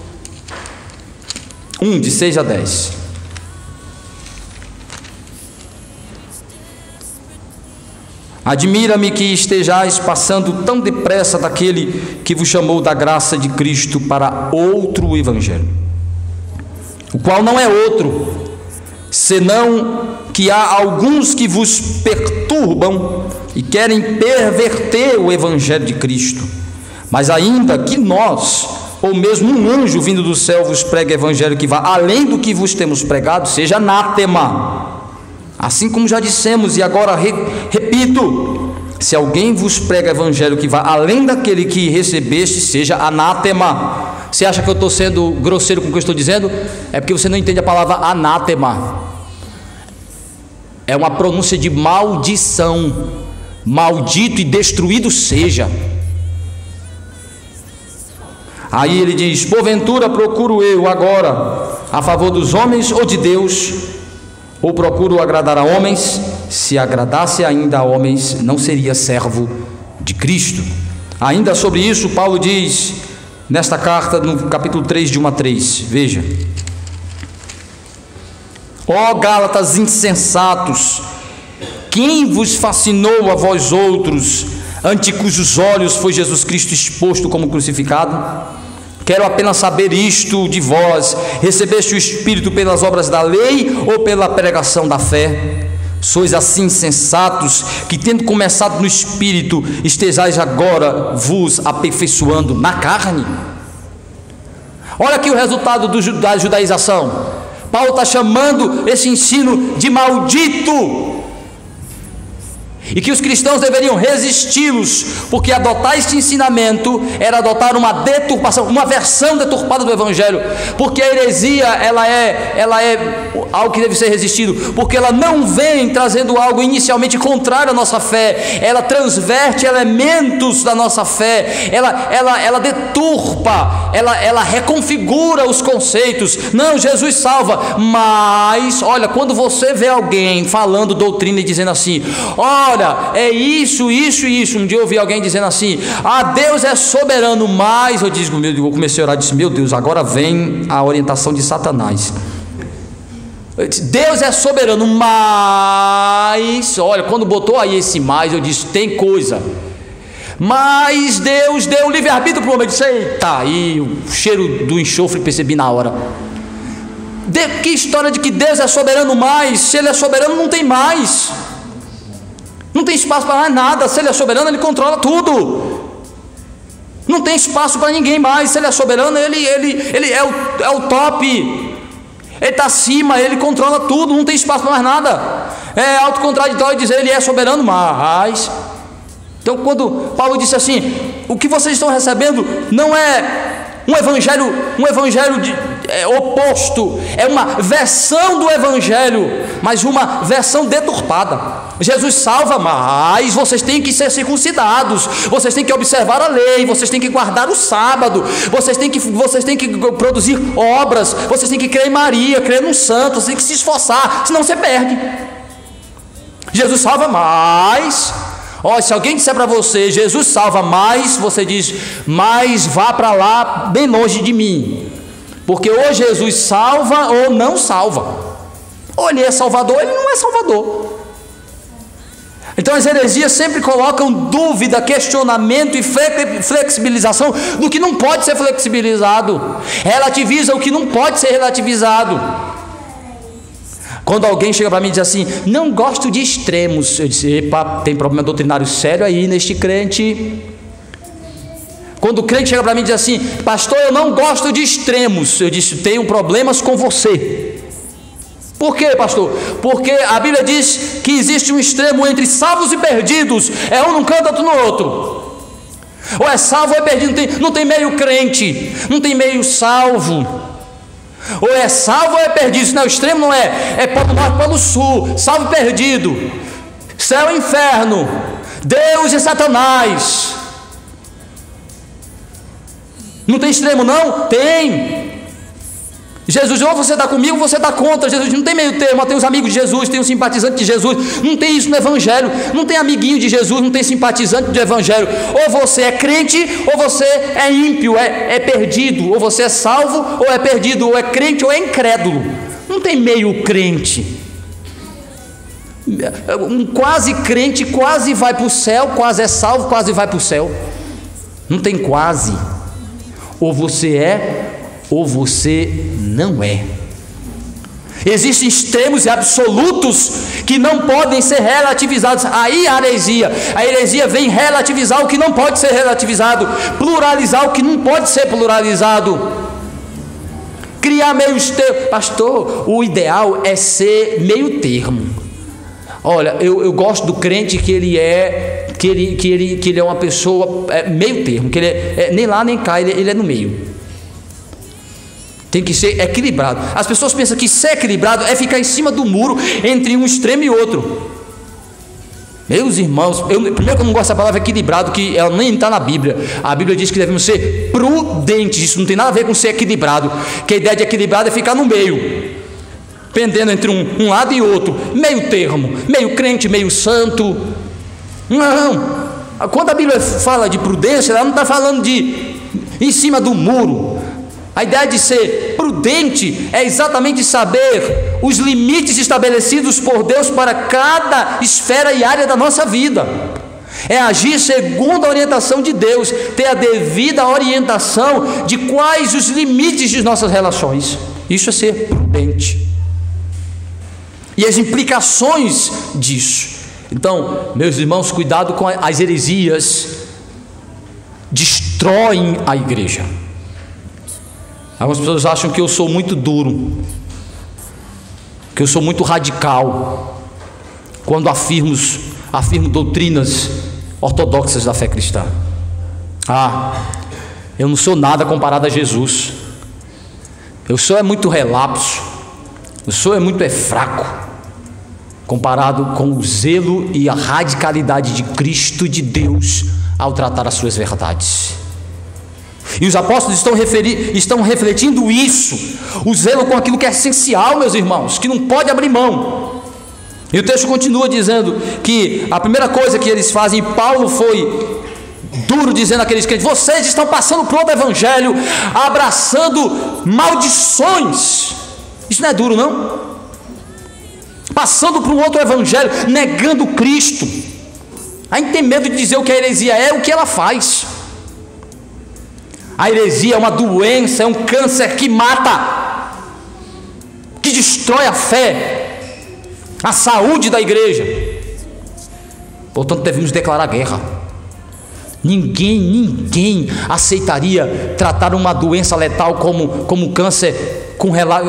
1, de 6 a 10. Admira-me que estejais passando tão depressa daquele que vos chamou da graça de Cristo para outro evangelho, o qual não é outro, senão que há alguns que vos perturbam e querem perverter o evangelho de Cristo. Mas ainda que nós, ou mesmo um anjo vindo do céu vos pregue evangelho que vá além do que vos temos pregado, seja anátema. Assim como já dissemos, e agora repito: se alguém vos prega evangelho que vá além daquele que recebeste, seja anátema. Você acha que eu estou sendo grosseiro com o que eu estou dizendo? É porque você não entende a palavra anátema. É uma pronúncia de maldição. Maldito e destruído seja. Aí ele diz: porventura procuro eu agora a favor dos homens ou de Deus? Ou procuro agradar a homens? Se agradasse ainda a homens, não seria servo de Cristo. Ainda sobre isso, Paulo diz nesta carta, no capítulo 3, de 1 a 3, veja: ó Gálatas insensatos, quem vos fascinou a vós outros, ante cujos olhos foi Jesus Cristo exposto como crucificado? Quero apenas saber isto de vós: recebeste o Espírito pelas obras da lei ou pela pregação da fé? Sois assim insensatos, que tendo começado no Espírito, estejais agora vos aperfeiçoando na carne? Olha aqui o resultado da judaização. Paulo está chamando esse ensino de maldito, e que os cristãos deveriam resisti-los, porque adotar este ensinamento era adotar uma deturpação, uma versão deturpada do evangelho, porque a heresia ela é algo que deve ser resistido, porque ela não vem trazendo algo inicialmente contrário à nossa fé, ela transverte elementos da nossa fé, ela deturpa, ela reconfigura os conceitos. Não, Jesus salva, mas olha, quando você vê alguém falando doutrina e dizendo assim: olha, é isso, isso e isso. Um dia eu ouvi alguém dizendo assim: Deus é soberano, mas eu comecei a orar e disse: meu Deus, agora vem a orientação de Satanás. Deus é soberano, mas olha, quando botou aí esse mais, eu disse: tem coisa. Mas Deus deu livre-arbítrio para o homem. Eu disse: eita, aí o cheiro do enxofre percebi na hora. Que história de que Deus é soberano, mas se Ele é soberano não tem mais, não tem espaço para mais nada. Se Ele é soberano, Ele controla tudo, não tem espaço para ninguém mais. Se Ele é soberano, Ele é o top, Ele está acima, Ele controla tudo, não tem espaço para mais nada. É autocontraditório dizer Ele é soberano, mas... Então, quando Paulo disse assim: o que vocês estão recebendo não é um evangelho oposto, é uma versão do Evangelho, mas uma versão deturpada. Jesus salva, mas vocês têm que ser circuncidados, vocês têm que observar a lei, vocês têm que guardar o sábado, vocês têm que produzir obras, vocês têm que crer em Maria, crer no santo, vocês têm que se esforçar, senão você perde. Jesus salva, mas... Olha, se alguém disser para você, Jesus salva, mas você diz, mas vá para lá, bem longe de mim, porque ou Jesus salva ou não salva, ou ele é salvador ou ele não é salvador. Então as heresias sempre colocam dúvida, questionamento e flexibilização do que não pode ser flexibilizado, relativiza o que não pode ser relativizado. Quando alguém chega para mim e diz assim, não gosto de extremos, eu disse, epa, tem problema doutrinário sério aí neste crente. Quando o crente chega para mim e diz assim, pastor, eu não gosto de extremos, eu disse, tenho problemas com você. Por quê, pastor? Porque a Bíblia diz que existe um extremo entre salvos e perdidos, é um num canto, outro no outro. Ou é salvo ou é perdido, não tem meio crente, não tem meio salvo. Ou é salvo ou é perdido, se não é o extremo, não é polo norte, polo sul, salvo e perdido, céu e inferno, Deus e Satanás. Não tem extremo não? Tem. Jesus, ou você está comigo ou você está contra. Jesus não tem meio termo, tem os amigos de Jesus, tem os simpatizantes de Jesus, não tem isso no Evangelho, não tem amiguinho de Jesus, não tem simpatizante do Evangelho. Ou você é crente ou você é ímpio, é perdido, ou você é salvo ou é perdido, ou é crente ou é incrédulo, não tem meio crente. Um quase crente quase vai para o céu, quase é salvo, quase vai para o céu, não tem quase, ou você é ou você não é. Existem extremos e absolutos que não podem ser relativizados. Aí a heresia vem relativizar o que não pode ser relativizado, pluralizar o que não pode ser pluralizado, criar meios termos. Pastor, o ideal é ser meio termo. Olha, eu gosto do crente que ele é uma pessoa meio termo, que ele é nem lá nem cá, ele é no meio. Tem que ser equilibrado. As pessoas pensam que ser equilibrado é ficar em cima do muro entre um extremo e outro. Meus irmãos, primeiro que eu não gosto dessa palavra equilibrado, que ela nem está na Bíblia. A Bíblia diz que devemos ser prudentes. Isso não tem nada a ver com ser equilibrado, que a ideia de equilibrado é ficar no meio, pendendo entre um lado e outro, meio termo, meio crente, meio santo. Não, quando a Bíblia fala de prudência, ela não está falando de em cima do muro. A ideia de ser prudente é exatamente saber os limites estabelecidos por Deus para cada esfera e área da nossa vida. É agir segundo a orientação de Deus, ter a devida orientação de quais os limites de nossas relações. Isso é ser prudente. E as implicações disso. Então, meus irmãos, cuidado com as heresias, destroem a igreja. Algumas pessoas acham que eu sou muito duro, que eu sou muito radical, quando afirmo doutrinas ortodoxas da fé cristã. Eu não sou nada comparado a Jesus. Eu sou muito relapso, eu sou muito fraco, comparado com o zelo e a radicalidade de Cristo, de Deus, ao tratar as suas verdades. E os apóstolos estão refletindo isso, o zelo com aquilo que é essencial, meus irmãos, que não pode abrir mão. E o texto continua dizendo que a primeira coisa que eles fazem, e Paulo foi duro dizendo àqueles crentes: vocês estão passando por outro evangelho, abraçando maldições. Isso não é duro, não? Passando por um outro evangelho, negando Cristo. A gente tem medo de dizer o que a heresia é, o que ela faz. A heresia é uma doença, é um câncer que mata, que destrói a fé, a saúde da igreja. Portanto, devemos declarar guerra. Ninguém aceitaria tratar uma doença letal como câncer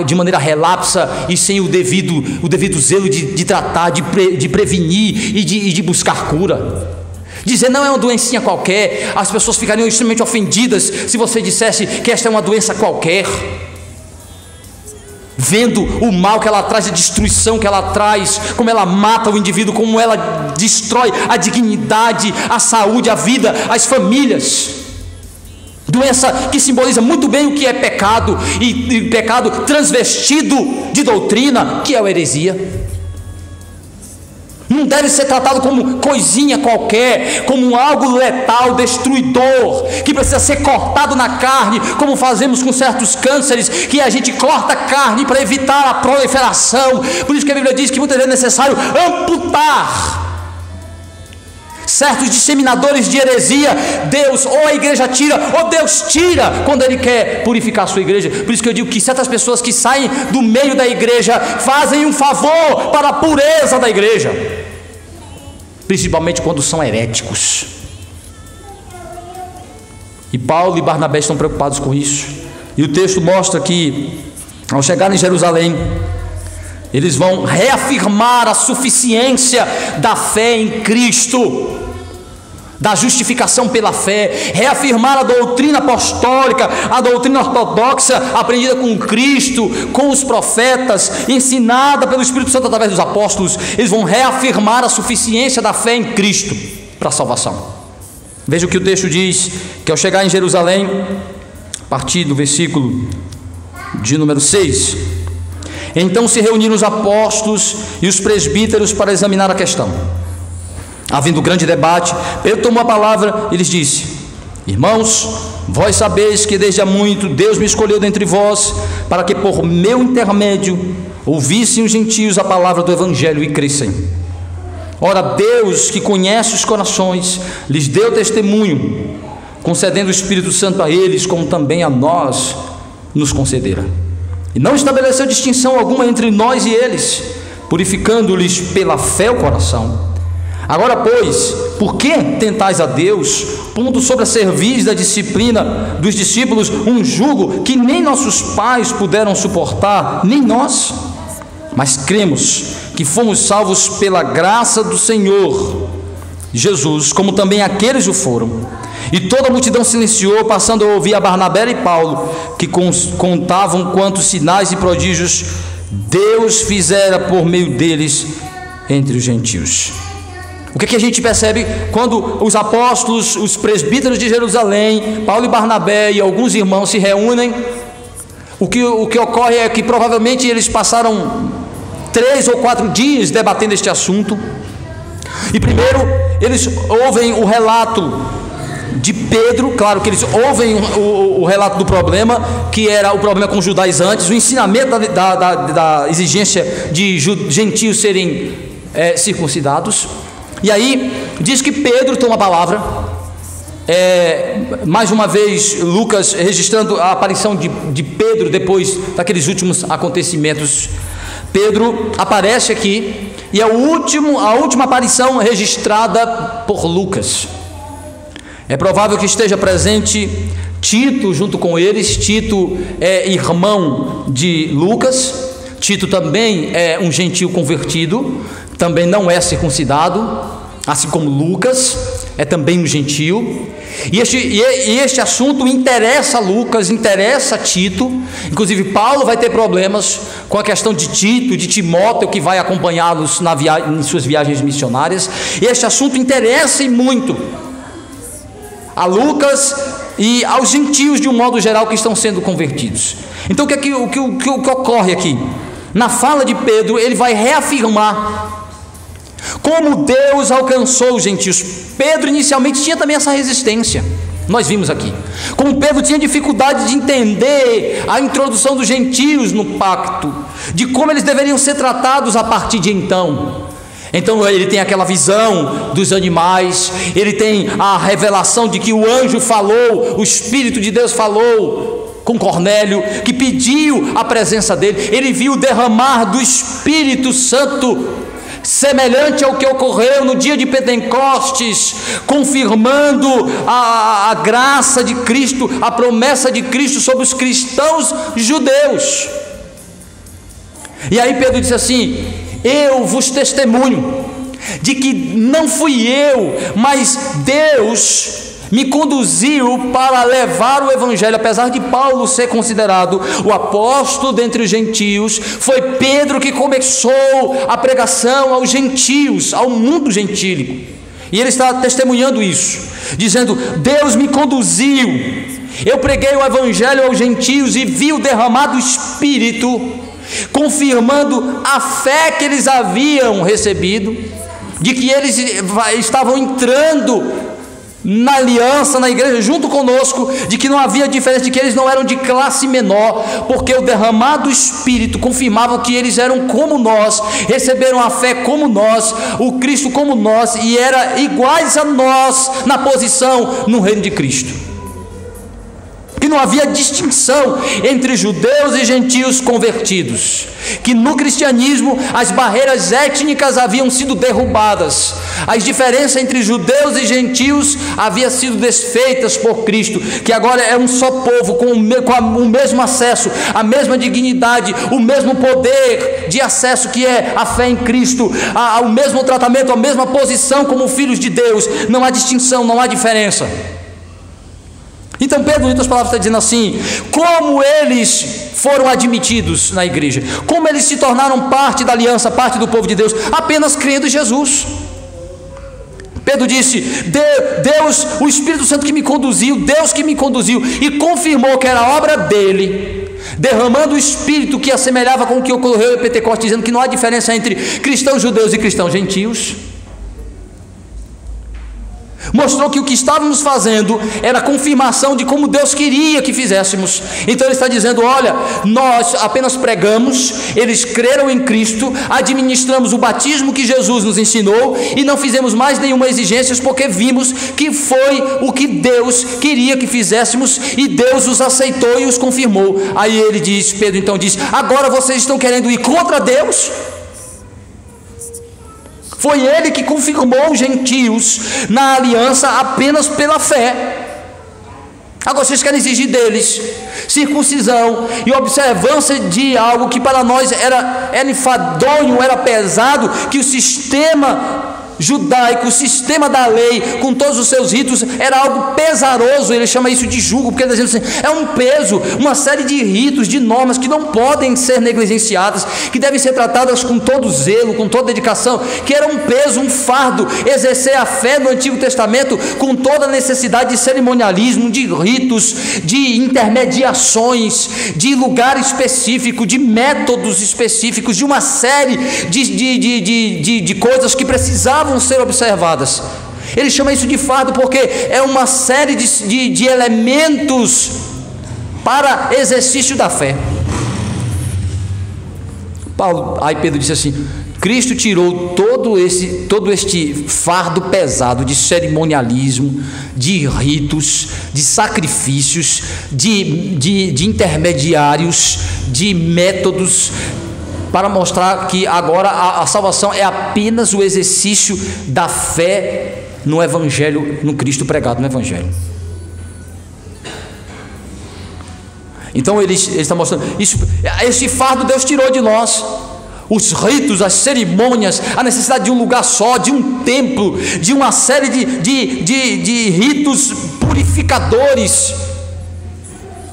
de maneira relapsa e sem o devido zelo de tratar, de prevenir e de buscar cura. Dizer não é uma doencinha qualquer, as pessoas ficariam extremamente ofendidas se você dissesse que esta é uma doença qualquer. vendo o mal que ela traz, a destruição que ela traz, como ela mata o indivíduo, como ela destrói a dignidade, a saúde, a vida, as famílias. Doença que simboliza muito bem o que é pecado, e pecado transvestido de doutrina, que é a heresia. Não deve ser tratado como coisinha qualquer, como algo letal, destruidor, que precisa ser cortado na carne, como fazemos com certos cânceres, que a gente corta a carne para evitar a proliferação. Por isso que a Bíblia diz que muitas vezes é necessário amputar certos disseminadores de heresia. Deus, ou a igreja tira, ou Deus tira, quando Ele quer purificar a sua igreja. Por isso que eu digo que certas pessoas que saem do meio da igreja fazem um favor para a pureza da igreja, principalmente quando são heréticos. E Paulo e Barnabé estão preocupados com isso. E o texto mostra que, ao chegar em Jerusalém, eles vão reafirmar a suficiência da fé em Cristo, da justificação pela fé, reafirmar a doutrina apostólica, a doutrina ortodoxa aprendida com Cristo, com os profetas, ensinada pelo Espírito Santo através dos apóstolos. Eles vão reafirmar a suficiência da fé em Cristo para a salvação. Veja o que o texto diz, que ao chegar em Jerusalém, a partir do versículo de número 6, então se reuniram os apóstolos e os presbíteros para examinar a questão. Havendo grande debate, Pedro tomou a palavra e lhes disse: irmãos, vós sabeis que desde há muito Deus me escolheu dentre vós, para que por meu intermédio ouvissem os gentios a palavra do evangelho e crescem. Ora, Deus, que conhece os corações, lhes deu testemunho, concedendo o Espírito Santo a eles, como também a nós nos concedera. E não estabeleceu distinção alguma entre nós e eles, purificando-lhes pela fé o coração. Agora, pois, por que tentais a Deus, pondo sobre a cerviz da disciplina dos discípulos um jugo que nem nossos pais puderam suportar, nem nós? Mas cremos que fomos salvos pela graça do Senhor Jesus, como também aqueles o foram. E toda a multidão silenciou, passando a ouvir a Barnabé e Paulo, que contavam quantos sinais e prodígios Deus fizera por meio deles entre os gentios. O que a gente percebe quando os apóstolos, os presbíteros de Jerusalém, Paulo e Barnabé e alguns irmãos se reúnem? O que ocorre é que provavelmente eles passaram 3 ou 4 dias debatendo este assunto. E primeiro eles ouvem o relato de Pedro, claro que eles ouvem o relato do problema, que era o problema com os judaizantes, o ensinamento da exigência de gentios serem circuncidados. E aí diz que Pedro toma a palavra, mais uma vez Lucas registrando a aparição de Pedro depois daqueles últimos acontecimentos. Pedro aparece aqui e é a última aparição registrada por Lucas. É provável que esteja presente Tito junto com eles. Tito é irmão de Lucas. Tito também é um gentio convertido, também não é circuncidado, assim como Lucas é também um gentio. E este assunto interessa a Lucas, interessa a Tito. Inclusive Paulo vai ter problemas com a questão de Tito, de Timóteo, que vai acompanhá-los em suas viagens missionárias. E este assunto interessa e muito a Lucas e aos gentios de um modo geral que estão sendo convertidos. Então o que ocorre aqui? Na fala de Pedro, ele vai reafirmar como Deus alcançou os gentios. Pedro inicialmente tinha também essa resistência, nós vimos aqui, como Pedro tinha dificuldade de entender a introdução dos gentios no pacto, de como eles deveriam ser tratados a partir de então. Então ele tem aquela visão dos animais, ele tem a revelação de que o anjo falou, o Espírito de Deus falou com Cornélio, que pediu a presença dele. Ele viu o derramar do Espírito Santo, semelhante ao que ocorreu no dia de Pentecostes, confirmando a graça de Cristo, a promessa de Cristo sobre os cristãos judeus. E aí Pedro disse assim: eu vos testemunho de que não fui eu, mas Deus me conduziu para levar o evangelho. Apesar de Paulo ser considerado o apóstolo dentre os gentios, foi Pedro que começou a pregação aos gentios, ao mundo gentílico. E ele está testemunhando isso, dizendo: Deus me conduziu, eu preguei o evangelho aos gentios e vi o derramado Espírito, confirmando a fé que eles haviam recebido, de que eles estavam entrando na aliança, na igreja, junto conosco, de que não havia diferença, de que eles não eram de classe menor, porque o derramado Espírito confirmava que eles eram como nós, receberam a fé como nós, o Cristo como nós, e eram iguais a nós na posição no reino de Cristo. Que não havia distinção entre judeus e gentios convertidos, que no cristianismo as barreiras étnicas haviam sido derrubadas, as diferenças entre judeus e gentios haviam sido desfeitas por Cristo, que agora é um só povo, com o mesmo acesso, a mesma dignidade, o mesmo poder de acesso que é a fé em Cristo, o mesmo tratamento, a mesma posição como filhos de Deus. Não há distinção, não há diferença. Então Pedro, em outras palavras, está dizendo assim: como eles foram admitidos na igreja, como eles se tornaram parte da aliança, parte do povo de Deus, apenas crendo em Jesus. Pedro disse: Deus, o Espírito Santo que me conduziu, Deus que me conduziu e confirmou que era obra dele, derramando o Espírito que assemelhava com o que ocorreu em Pentecostes, dizendo que não há diferença entre cristãos judeus e cristãos gentios. Mostrou que o que estávamos fazendo era confirmação de como Deus queria que fizéssemos. Então ele está dizendo: olha, nós apenas pregamos, eles creram em Cristo, administramos o batismo que Jesus nos ensinou e não fizemos mais nenhuma exigência, porque vimos que foi o que Deus queria que fizéssemos e Deus os aceitou e os confirmou. Aí ele diz, Pedro então diz: agora vocês estão querendo ir contra Deus? Foi ele que confirmou os gentios na aliança apenas pela fé. Agora vocês querem exigir deles circuncisão e observância de algo que para nós era enfadonho, era pesado, que o sistema judaico, o sistema da lei, com todos os seus ritos, era algo pesaroso. Ele chama isso de jugo, porque ele está dizendo assim: é um peso, uma série de ritos, de normas que não podem ser negligenciadas, que devem ser tratadas com todo zelo, com toda dedicação, que era um peso, um fardo, exercer a fé no Antigo Testamento, com toda a necessidade de cerimonialismo, de ritos, de intermediações, de lugar específico, de métodos específicos, de uma série de coisas que precisavam ser observadas. Ele chama isso de fardo porque é uma série de elementos para exercício da fé. Aí Pedro disse assim: Cristo tirou todo este fardo pesado de cerimonialismo, de ritos, de sacrifícios, de intermediários, de métodos, para mostrar que agora a salvação é apenas o exercício da fé no Evangelho, no Cristo pregado no Evangelho. Então ele está mostrando isso, esse fardo Deus tirou de nós. Os ritos, as cerimônias, a necessidade de um lugar só, de um templo, de uma série de ritos purificadores,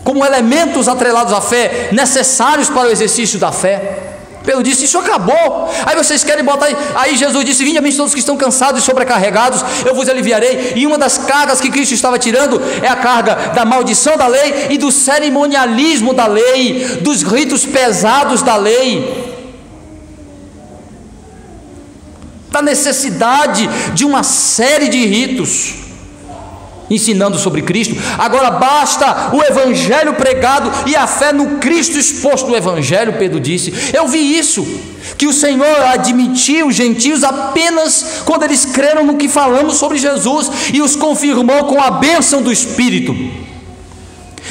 como elementos atrelados à fé, necessários para o exercício da fé. Pedro disse: isso acabou. Aí vocês querem botar aí Jesus disse: vinde a mim todos que estão cansados e sobrecarregados, eu vos aliviarei. E uma das cargas que Cristo estava tirando é a carga da maldição da lei e do cerimonialismo da lei, dos ritos pesados da lei, da necessidade de uma série de ritos ensinando sobre Cristo. Agora basta o Evangelho pregado e a fé no Cristo exposto no Evangelho. Pedro disse: eu vi isso, que o Senhor admitiu os gentios apenas quando eles creram no que falamos sobre Jesus e os confirmou com a bênção do Espírito.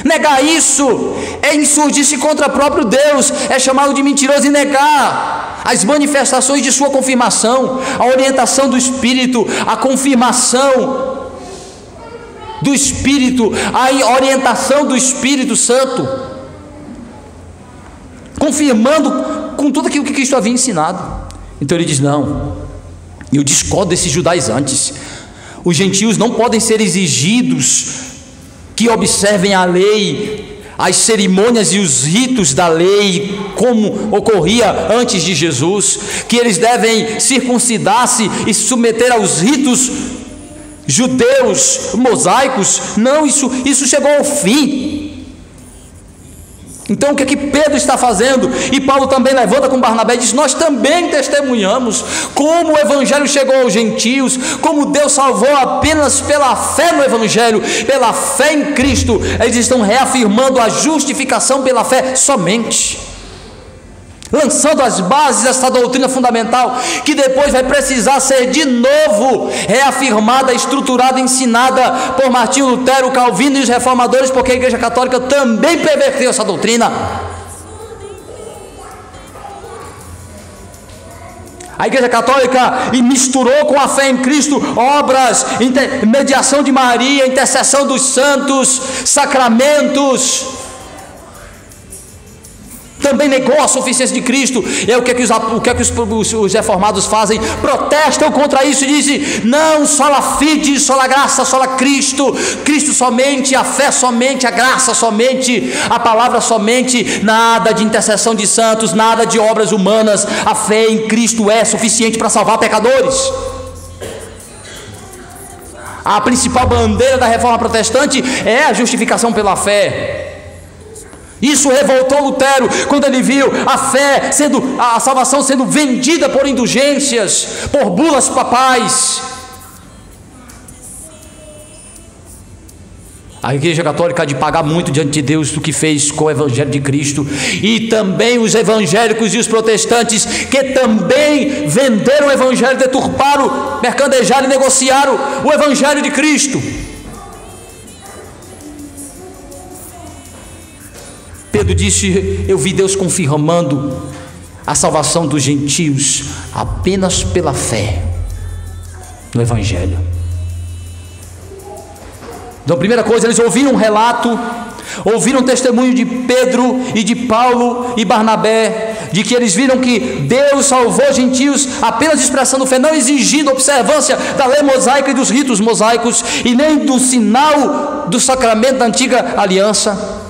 Negar isso é insurgir-se contra o próprio Deus, é chamado de mentiroso e negar as manifestações de sua confirmação, a orientação do Espírito, a confirmação do Espírito, a orientação do Espírito Santo, confirmando com tudo aquilo que Cristo havia ensinado. Então ele diz: não, eu discordo desses judaizantes. Os gentios não podem ser exigidos que observem a lei, as cerimônias e os ritos da lei, como ocorria antes de Jesus, que eles devem circuncidar-se e se submeter aos ritos judeus, mosaicos. Não, isso chegou ao fim. Então o que é que Pedro está fazendo? E Paulo também levanta com Barnabé e diz: nós também testemunhamos como o evangelho chegou aos gentios, como Deus salvou apenas pela fé no evangelho, pela fé em Cristo. Eles estão reafirmando a justificação pela fé somente, lançando as bases dessa doutrina fundamental, que depois vai precisar ser de novo reafirmada, estruturada, ensinada por Martinho Lutero, Calvino e os reformadores, porque a Igreja Católica também perverteu essa doutrina. A Igreja Católica misturou com a fé em Cristo obras, mediação de Maria, intercessão dos santos, sacramentos. Também negou a suficiência de Cristo. E é o que os reformados fazem? Protestam contra isso e dizem: não, sola fide, sola graça, sola Cristo. Cristo somente, a fé somente, a graça somente, a palavra somente. Nada de intercessão de santos, nada de obras humanas. A fé em Cristo é suficiente para salvar pecadores. A principal bandeira da reforma protestante é a justificação pela fé. Isso revoltou Lutero quando ele viu a salvação sendo vendida por indulgências, por bulas papais. A Igreja Católica há de pagar muito diante de Deus do que fez com o Evangelho de Cristo, e também os evangélicos e os protestantes, que também venderam o Evangelho, deturparam, mercadejaram e negociaram o Evangelho de Cristo. Pedro disse: eu vi Deus confirmando a salvação dos gentios apenas pela fé no Evangelho. Então, a primeira coisa, eles ouviram um relato, ouviram o testemunho de Pedro e de Paulo e Barnabé, de que eles viram que Deus salvou os gentios apenas expressando fé, não exigindo observância da lei mosaica e dos ritos mosaicos, e nem do sinal do sacramento da antiga aliança.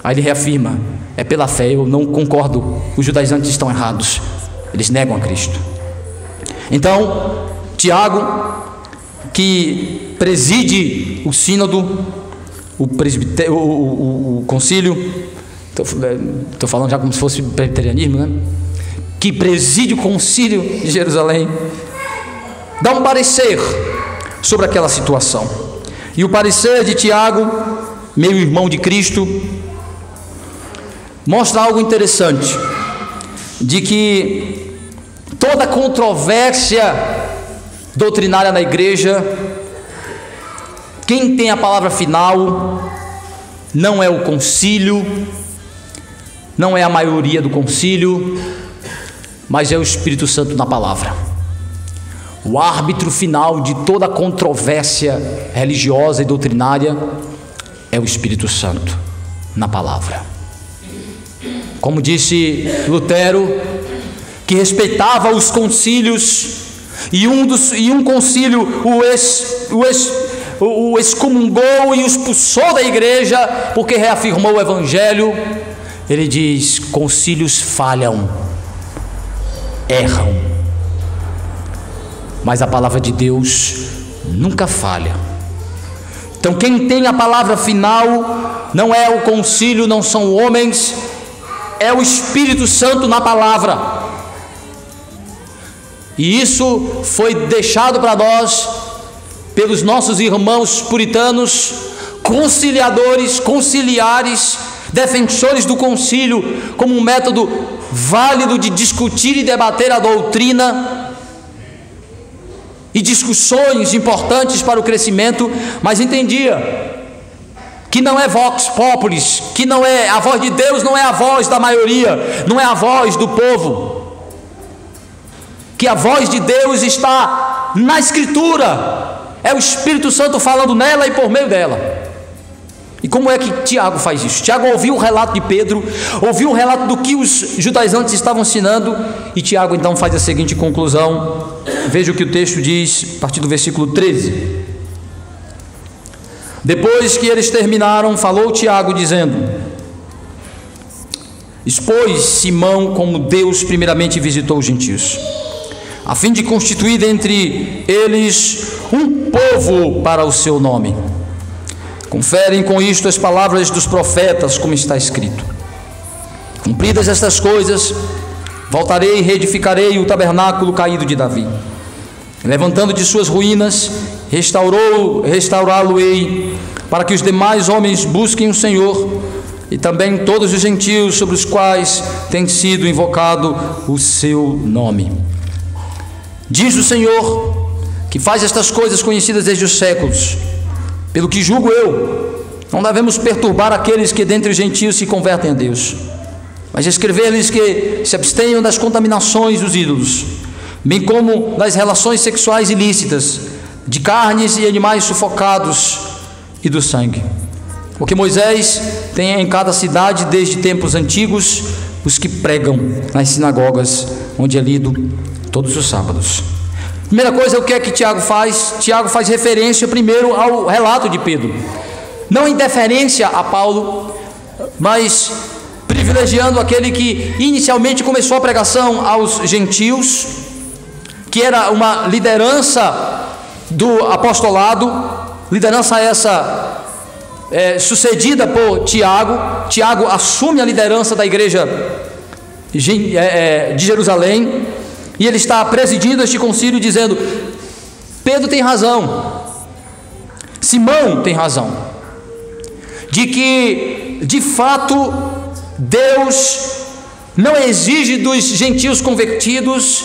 Aí ele reafirma: é pela fé. Eu não concordo, os judaizantes estão errados, eles negam a Cristo. Então Tiago, que preside o sínodo, o concílio, estou falando já como se fosse presbiterianismo, né? Que preside o concílio de Jerusalém, dá um parecer sobre aquela situação. E o parecer de Tiago, meio irmão de Cristo, mostra algo interessante, de que toda controvérsia doutrinária na igreja, quem tem a palavra final não é o concílio, não é a maioria do concílio, mas é o Espírito Santo na palavra. O árbitro final de toda controvérsia religiosa e doutrinária é o Espírito Santo na palavra. Como disse Lutero, que respeitava os concílios, e um concílio o excomungou e o expulsou da igreja porque reafirmou o Evangelho. Ele diz: concílios falham, erram, mas a palavra de Deus nunca falha. Então quem tem a palavra final não é o concílio, não são homens, é o Espírito Santo na palavra. E isso foi deixado para nós pelos nossos irmãos puritanos, conciliares, defensores do concílio como um método válido de discutir e debater a doutrina e discussões importantes para o crescimento, mas entendia que não é vox populis, que não é a voz de Deus, não é a voz da maioria, não é a voz do povo, que a voz de Deus está na Escritura, é o Espírito Santo falando nela e por meio dela. E como é que Tiago faz isso? Tiago ouviu o relato de Pedro, ouviu o relato do que os judaizantes estavam ensinando, e Tiago então faz a seguinte conclusão. Veja o que o texto diz, a partir do versículo 13. Depois que eles terminaram, falou Tiago dizendo: expôs Simão como Deus primeiramente visitou os gentios, a fim de constituir dentre eles um povo para o seu nome. Conferem com isto as palavras dos profetas, como está escrito: cumpridas estas coisas, voltarei e reedificarei o tabernáculo caído de Davi. Levantando de suas ruínas, restaurá-lo-ei, para que os demais homens busquem o Senhor, e também todos os gentios sobre os quais tem sido invocado o seu nome. Diz o Senhor, que faz estas coisas conhecidas desde os séculos. Pelo que julgo eu, não devemos perturbar aqueles que dentre os gentios se convertem a Deus, mas escrever-lhes que se abstenham das contaminações dos ídolos, bem como das relações sexuais ilícitas, de carnes e animais sufocados e do sangue. Porque Moisés tem em cada cidade, desde tempos antigos, os que pregam nas sinagogas, onde é lido todos os sábados. Primeira coisa, o que é que Tiago faz? Tiago faz referência primeiro ao relato de Pedro, não em deferência a Paulo, mas privilegiando aquele que inicialmente começou a pregação aos gentios, que era uma liderança do apostolado, liderança essa sucedida por Tiago. Tiago assume a liderança da igreja de Jerusalém, e ele está presidindo este concílio dizendo: Pedro tem razão, Simão tem razão, de que de fato Deus não exige dos gentios convertidos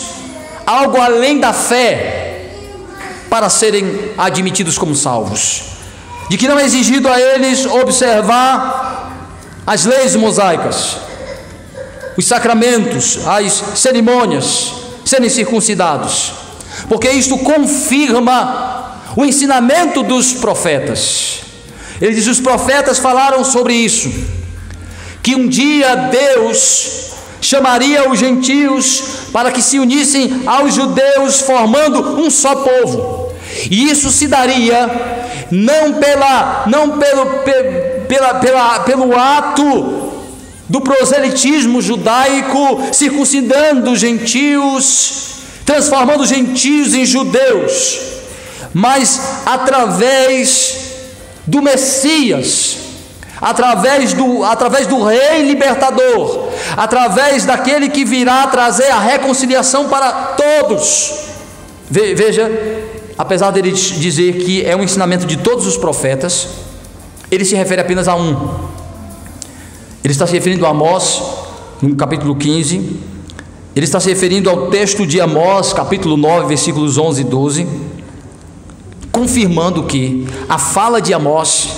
algo além da fé para serem admitidos como salvos, de que não é exigido a eles observar as leis mosaicas, os sacramentos, as cerimônias, serem circuncidados, porque isto confirma o ensinamento dos profetas. Ele diz: os profetas falaram sobre isso, que um dia Deus chamaria os gentios para que se unissem aos judeus, formando um só povo, e isso se daria não pelo ato do proselitismo judaico, circuncidando os gentios, transformando os gentios em judeus, mas através do Messias, através do Rei Libertador, através daquele que virá trazer a reconciliação para todos. Veja, apesar dele dizer que é um ensinamento de todos os profetas, ele se refere apenas a um. Ele está se referindo a Amós, no capítulo 15, ele está se referindo ao texto de Amós, capítulo 9, versículos 11 e 12, confirmando que a fala de Amós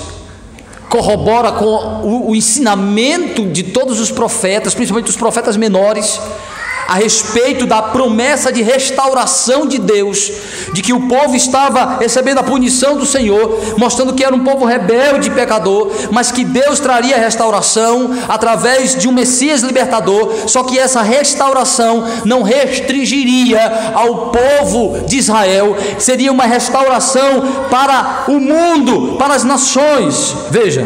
corrobora com o ensinamento de todos os profetas, principalmente os profetas menores, a respeito da promessa de restauração de Deus, de que o povo estava recebendo a punição do Senhor, mostrando que era um povo rebelde e pecador, mas que Deus traria restauração através de um Messias libertador. Só que essa restauração não restringiria ao povo de Israel, seria uma restauração para o mundo, para as nações. Veja,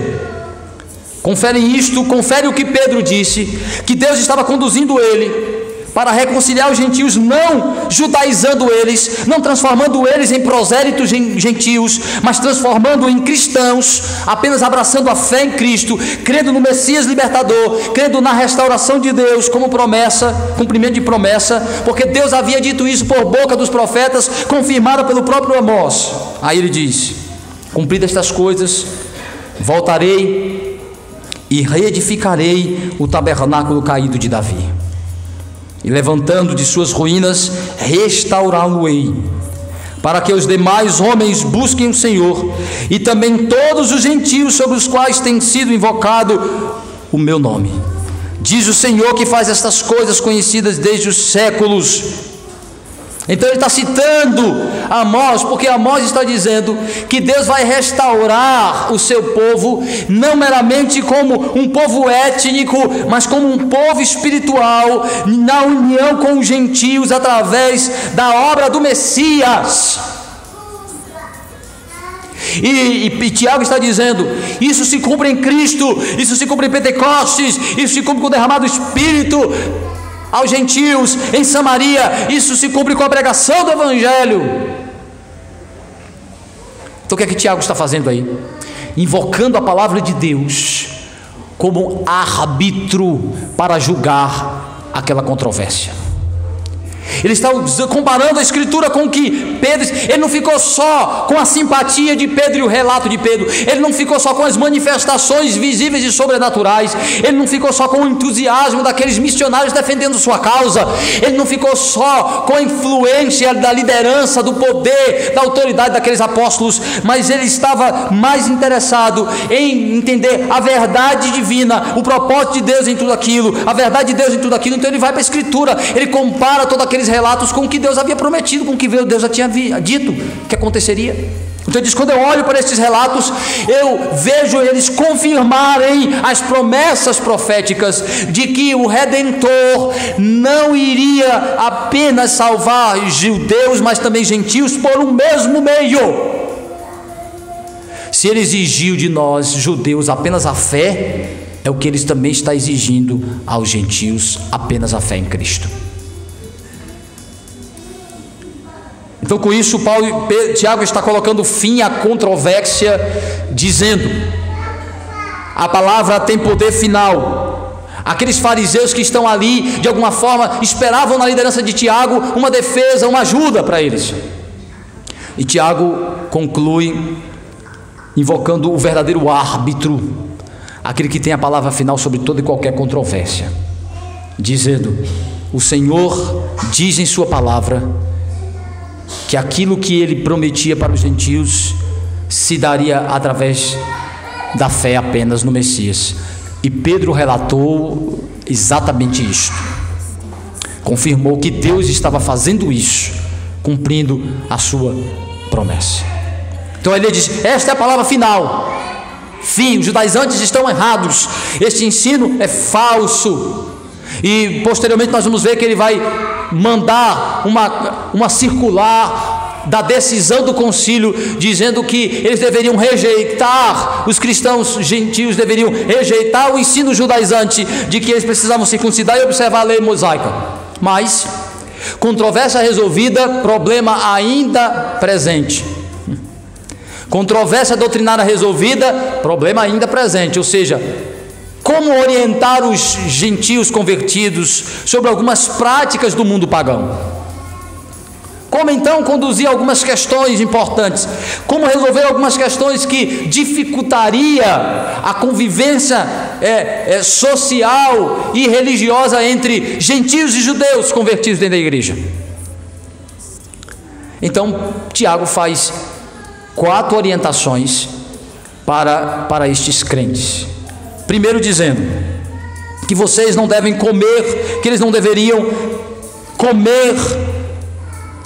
confere isto, confere o que Pedro disse, que Deus estava conduzindo ele para reconciliar os gentios, não judaizando eles, não transformando eles em prosélitos gentios, mas transformando em cristãos, apenas abraçando a fé em Cristo, crendo no Messias libertador, crendo na restauração de Deus como promessa, cumprimento de promessa, porque Deus havia dito isso por boca dos profetas, confirmado pelo próprio Amós. Aí ele diz: cumpridas estas coisas, voltarei e reedificarei o tabernáculo caído de Davi, e levantando de suas ruínas, restaurá-lo-ei, para que os demais homens busquem o Senhor, e também todos os gentios sobre os quais tem sido invocado o meu nome. Diz o Senhor, que faz estas coisas conhecidas desde os séculos. Então ele está citando Amós, porque Amós está dizendo que Deus vai restaurar o seu povo, não meramente como um povo étnico, mas como um povo espiritual, na união com os gentios, através da obra do Messias. E Tiago está dizendo, isso se cumpre em Cristo, isso se cumpre em Pentecostes, isso se cumpre com o derramado Espírito aos gentios em Samaria, isso se cumpre com a pregação do Evangelho. Então o que é que Tiago está fazendo aí? Invocando a palavra de Deus como árbitro para julgar aquela controvérsia. Ele está comparando a Escritura com que Pedro, ele não ficou só com a simpatia de Pedro e o relato de Pedro, ele não ficou só com as manifestações visíveis e sobrenaturais, ele não ficou só com o entusiasmo daqueles missionários defendendo sua causa, ele não ficou só com a influência da liderança, do poder, da autoridade daqueles apóstolos, mas ele estava mais interessado em entender a verdade divina, o propósito de Deus em tudo aquilo, a verdade de Deus em tudo aquilo. Então ele vai para a Escritura, ele compara todo aqueles relatos com o que Deus havia prometido, com o que Deus já tinha dito que aconteceria. Então ele diz, quando eu olho para esses relatos, eu vejo eles confirmarem as promessas proféticas de que o Redentor não iria apenas salvar judeus, mas também gentios por um mesmo meio. Se ele exigiu de nós, judeus, apenas a fé, é o que ele também está exigindo aos gentios, apenas a fé em Cristo. Então com isso Tiago está colocando fim à controvérsia, dizendo, a palavra tem poder final. Aqueles fariseus que estão ali, de alguma forma, esperavam na liderança de Tiago uma defesa, uma ajuda para eles. E Tiago conclui invocando o verdadeiro árbitro, aquele que tem a palavra final sobre toda e qualquer controvérsia, dizendo, o Senhor diz em sua palavra que aquilo que ele prometia para os gentios se daria através da fé apenas no Messias. E Pedro relatou exatamente isto, confirmou que Deus estava fazendo isso, cumprindo a sua promessa. Então ele diz, esta é a palavra final, fim, os judaizantes estão errados, este ensino é falso. E posteriormente nós vamos ver que ele vai mandar uma circular da decisão do concílio, dizendo que eles deveriam rejeitar, os cristãos gentios deveriam rejeitar o ensino judaizante de que eles precisavam circuncidar e observar a lei mosaica. Mas controvérsia resolvida, problema ainda presente. Controvérsia doutrinária resolvida, problema ainda presente. Ou seja, como orientar os gentios convertidos sobre algumas práticas do mundo pagão? Como então conduzir algumas questões importantes? Como resolver algumas questões que dificultaria a convivência social e religiosa entre gentios e judeus convertidos dentro da igreja? Então Tiago faz 4 orientações para estes crentes. Primeiro dizendo que vocês não devem comer, que eles não deveriam comer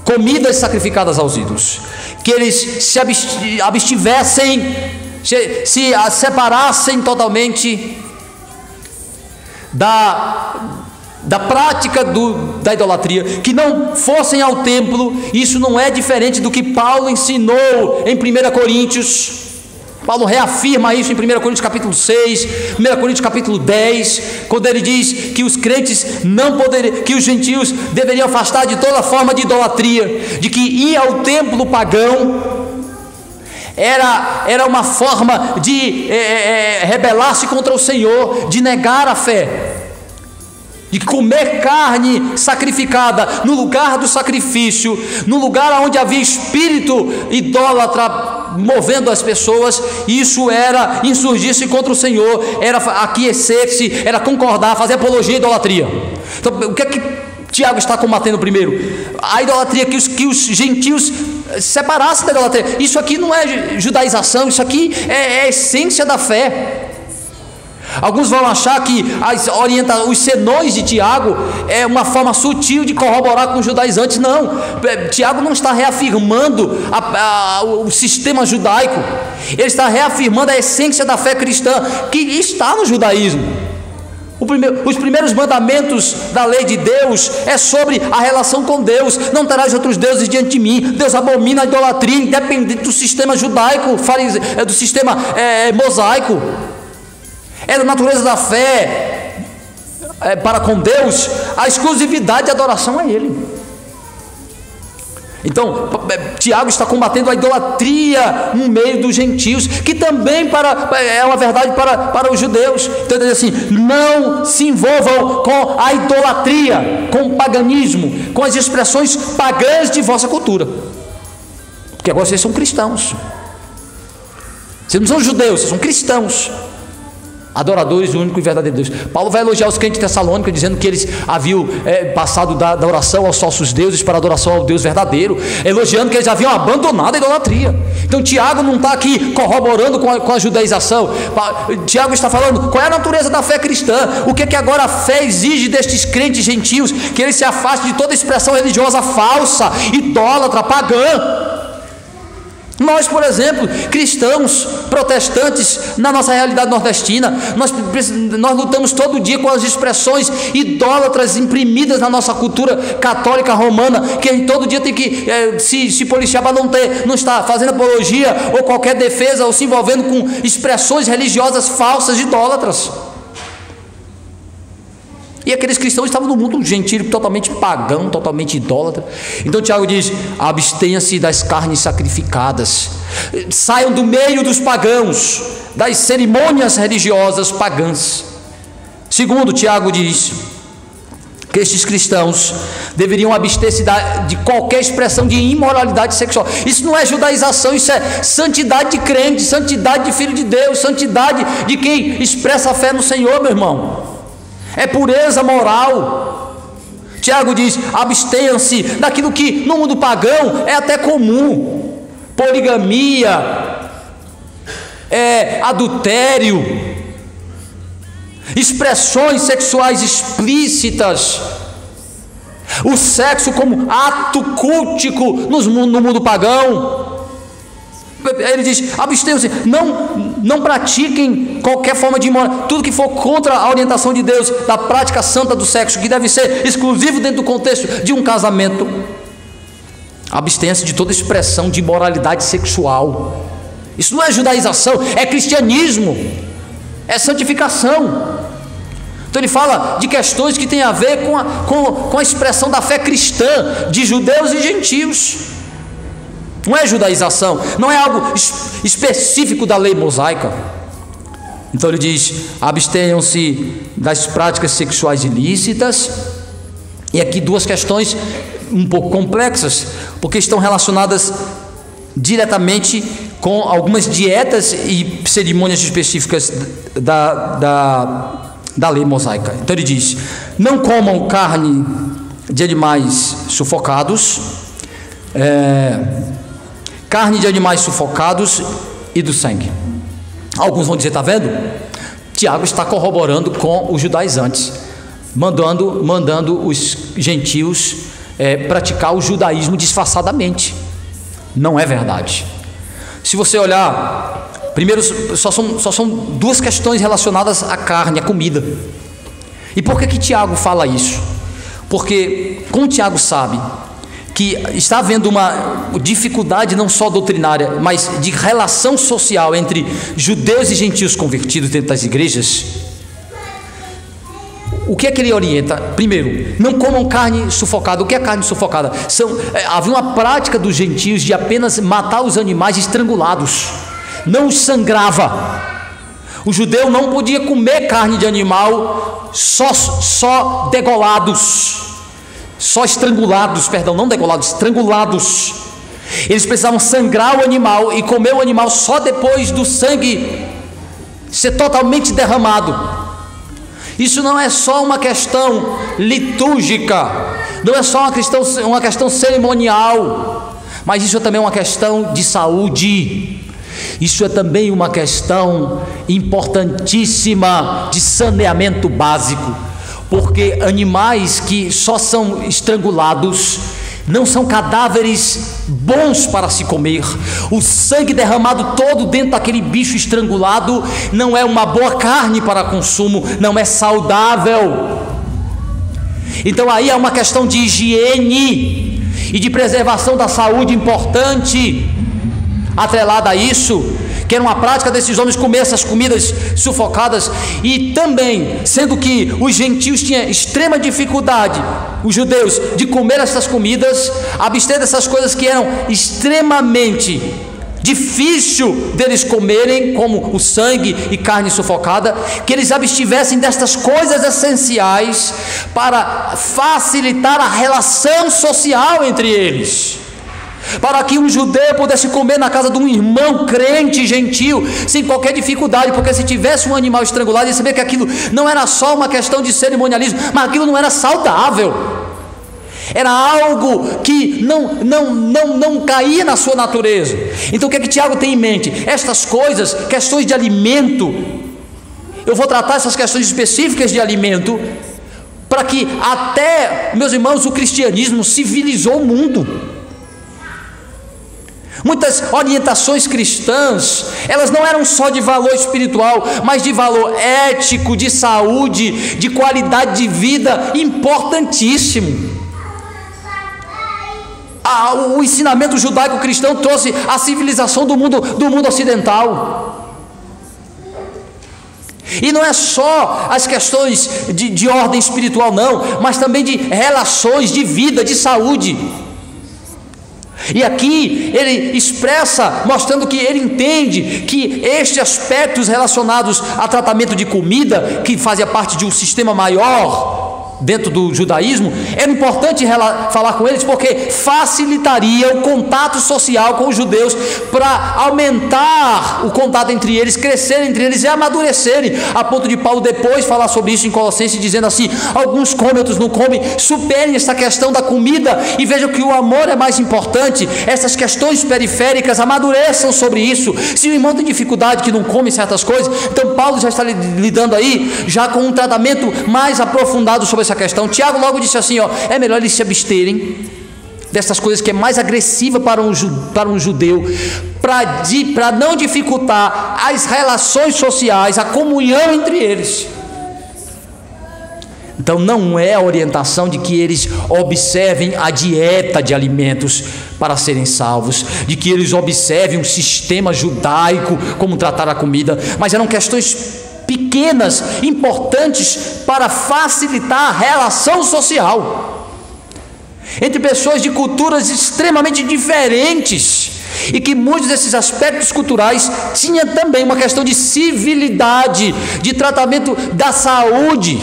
comidas sacrificadas aos ídolos, que eles se abstivessem, se separassem totalmente da prática da idolatria, que não fossem ao templo. Isso não é diferente do que Paulo ensinou em 1 Coríntios. Paulo reafirma isso em 1 Coríntios capítulo 6, 1 Coríntios capítulo 10, quando ele diz que os crentes não poderiam, que os gentios deveriam afastar de toda forma de idolatria, de que ir ao templo pagão era uma forma de rebelar-se contra o Senhor, de negar a fé, de comer carne sacrificada no lugar do sacrifício, no lugar onde havia espírito idólatra movendo as pessoas. Isso era insurgir-se contra o Senhor, era aquecer-se, era concordar, fazer apologia à idolatria. Então o que é que Tiago está combatendo primeiro? A idolatria, que os gentios separassem da idolatria. Isso aqui não é judaização, isso aqui é a essência da fé. Alguns vão achar que os senões de Tiago é uma forma sutil de corroborar com os judaizantes. Não, Tiago não está reafirmando o sistema judaico, ele está reafirmando a essência da fé cristã que está no judaísmo. Os primeiros mandamentos da lei de Deus é sobre a relação com Deus. Não terás outros deuses diante de mim. Deus abomina a idolatria, independente do sistema judaico, do sistema mosaico. É da natureza da fé para com Deus a exclusividade de adoração a Ele. Então, Tiago está combatendo a idolatria no meio dos gentios, que também é uma verdade para os judeus. Então ele diz assim: não se envolvam com a idolatria, com o paganismo, com as expressões pagãs de vossa cultura, porque agora vocês são cristãos. Vocês não são judeus, vocês são cristãos, adoradores do único e verdadeiro Deus. Paulo vai elogiar os crentes tessalônicos, dizendo que eles haviam passado da oração aos falsos deuses para a adoração ao Deus verdadeiro, elogiando que eles haviam abandonado a idolatria. Então Tiago não está aqui corroborando com a judaização. Tiago está falando qual é a natureza da fé cristã, o que é que agora a fé exige destes crentes gentios, que eles se afastem de toda expressão religiosa falsa, idólatra, pagã. Nós, por exemplo, cristãos, protestantes, na nossa realidade nordestina, nós lutamos todo dia com as expressões idólatras imprimidas na nossa cultura católica romana, que a gente todo dia tem que se policiar para não estar fazendo apologia ou qualquer defesa, ou se envolvendo com expressões religiosas falsas, idólatras. E aqueles cristãos estavam no mundo gentil, totalmente pagão, totalmente idólatra. Então Tiago diz: abstenha-se das carnes sacrificadas, saiam do meio dos pagãos, das cerimônias religiosas pagãs. Segundo, Tiago diz que estes cristãos deveriam abster-se de qualquer expressão de imoralidade sexual. Isso não é judaização, isso é santidade de crente, santidade de filho de Deus, santidade de quem expressa a fé no Senhor, meu irmão. É pureza moral. Tiago diz: abstenham-se daquilo que no mundo pagão é até comum: poligamia, adultério, expressões sexuais explícitas, o sexo como ato cultico no mundo pagão. Ele diz: abstenham-se, não pratiquem qualquer forma de imoralidade, tudo que for contra a orientação de Deus, da prática santa do sexo, que deve ser exclusivo dentro do contexto de um casamento. Abstenha-se de toda expressão de imoralidade sexual. Isso não é judaização, é cristianismo, é santificação. Então ele fala de questões que têm a ver com a expressão da fé cristã de judeus e gentios. Não é judaização, não é algo específico da lei mosaica. Então ele diz: abstenham-se das práticas sexuais ilícitas. E aqui duas questões um pouco complexas, porque estão relacionadas diretamente com algumas dietas e cerimônias específicas da lei mosaica. Então ele diz: não comam carne de animais sufocados, carne de animais sufocados e do sangue. Alguns vão dizer: está vendo? Tiago está corroborando com os judaizantes, mandando os gentios praticar o judaísmo disfarçadamente. Não é verdade. Se você olhar, primeiro, só são duas questões relacionadas à carne, à comida. E por que Tiago fala isso? Porque, como Tiago sabe que está havendo uma dificuldade não só doutrinária, mas de relação social entre judeus e gentios convertidos dentro das igrejas, o que é que ele orienta? Primeiro, não comam carne sufocada. O que é carne sufocada? Havia uma prática dos gentios de apenas matar os animais estrangulados, não os sangrava. O judeu não podia comer carne de animal só degolados, só estrangulados, perdão, não degolados, estrangulados. Eles precisavam sangrar o animal e comer o animal só depois do sangue ser totalmente derramado. Isso não é só uma questão litúrgica, não é só uma questão cerimonial, mas isso também é uma questão de saúde. Isso é também uma questão importantíssima de saneamento básico, porque animais que só são estrangulados não são cadáveres bons para se comer. O sangue derramado todo dentro daquele bicho estrangulado não é uma boa carne para consumo, não é saudável. Então aí é uma questão de higiene e de preservação da saúde importante, atrelada a isso, que era uma prática desses homens comer essas comidas sufocadas. E também, sendo que os gentios tinham extrema dificuldade, os judeus, de comer essas comidas, abster dessas coisas que eram extremamente difícil deles comerem, como o sangue e carne sufocada, que eles abstivessem destas coisas essenciais para facilitar a relação social entre eles, para que um judeu pudesse comer na casa de um irmão crente gentil sem qualquer dificuldade, porque se tivesse um animal estrangulado, ele sabia que aquilo não era só uma questão de cerimonialismo, mas aquilo não era saudável, era algo que não caía na sua natureza. Então o que é que Tiago tem em mente? Estas coisas, questões de alimento, eu vou tratar essas questões específicas de alimento, para que até, meus irmãos, o cristianismo civilizou o mundo. Muitas orientações cristãs, elas não eram só de valor espiritual, mas de valor ético, de saúde, de qualidade de vida, importantíssimo. O ensinamento judaico-cristão trouxe a civilização do mundo ocidental. E não é só as questões de ordem espiritual, não, mas também de relações, de vida, de saúde. E aqui ele expressa, mostrando que ele entende que estes aspectos relacionados a tratamento de comida, que fazia parte de um sistema maior dentro do judaísmo, era importante falar com eles, porque facilitaria o contato social com os judeus, para aumentar o contato entre eles, crescer entre eles e amadurecerem, a ponto de Paulo depois falar sobre isso em Colossenses, dizendo assim: alguns comem, outros não comem. Superem essa questão da comida e vejam que o amor é mais importante. Essas questões periféricas, amadureçam sobre isso. Se o irmão tem dificuldade, que não come certas coisas, então Paulo já está lidando aí já com um tratamento mais aprofundado sobre essa questão. Tiago logo disse assim, é melhor eles se absterem dessas coisas que é mais agressiva para um judeu, para não dificultar as relações sociais, a comunhão entre eles. Então não é a orientação de que eles observem a dieta de alimentos para serem salvos, de que eles observem um sistema judaico, como tratar a comida, mas eram questões pequenas, importantes para facilitar a relação social entre pessoas de culturas extremamente diferentes, e que muitos desses aspectos culturais tinham também uma questão de civilidade, de tratamento da saúde,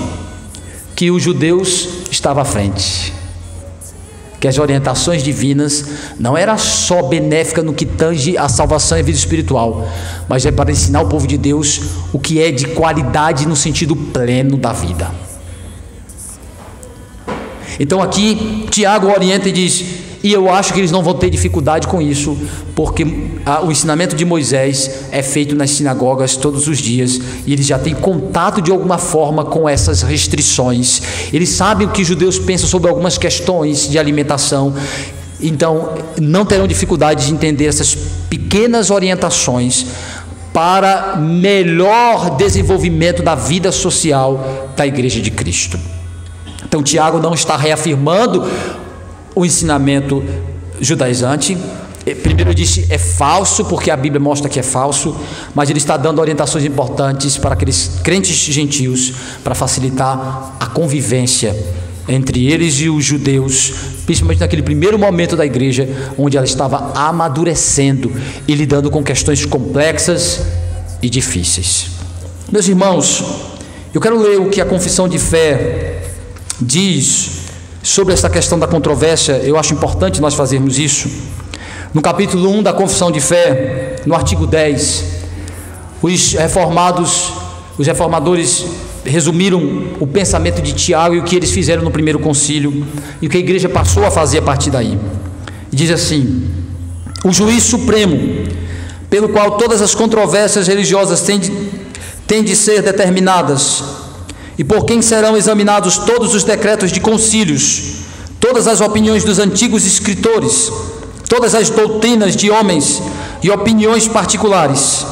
que os judeus estavam à frente. Que as orientações divinas não era só benéfica no que tange a salvação e a vida espiritual, mas é para ensinar o povo de Deus o que é de qualidade no sentido pleno da vida. Então aqui Tiago orienta e diz, e eu acho que eles não vão ter dificuldade com isso, porque o ensinamento de Moisés é feito nas sinagogas todos os dias, e eles já têm contato de alguma forma com essas restrições. Eles sabem o que os judeus pensam sobre algumas questões de alimentação, então não terão dificuldade de entender essas pequenas orientações para melhor desenvolvimento da vida social da Igreja de Cristo. Então Tiago não está reafirmando o ensinamento judaizante. Primeiro eu disse é falso, porque a Bíblia mostra que é falso, mas ele está dando orientações importantes para aqueles crentes gentios, para facilitar a convivência entre eles e os judeus, principalmente naquele primeiro momento da igreja, onde ela estava amadurecendo e lidando com questões complexas e difíceis. Meus irmãos, eu quero ler o que a confissão de fé diz sobre essa questão da controvérsia. Eu acho importante nós fazermos isso. No capítulo 1 da confissão de fé, no artigo 10, os reformadores resumiram o pensamento de Tiago e o que eles fizeram no primeiro concílio e o que a igreja passou a fazer a partir daí. Diz assim: o juiz supremo pelo qual todas as controvérsias religiosas têm de ser determinadas, e por quem serão examinados todos os decretos de concílios, todas as opiniões dos antigos escritores, todas as doutrinas de homens e opiniões particulares.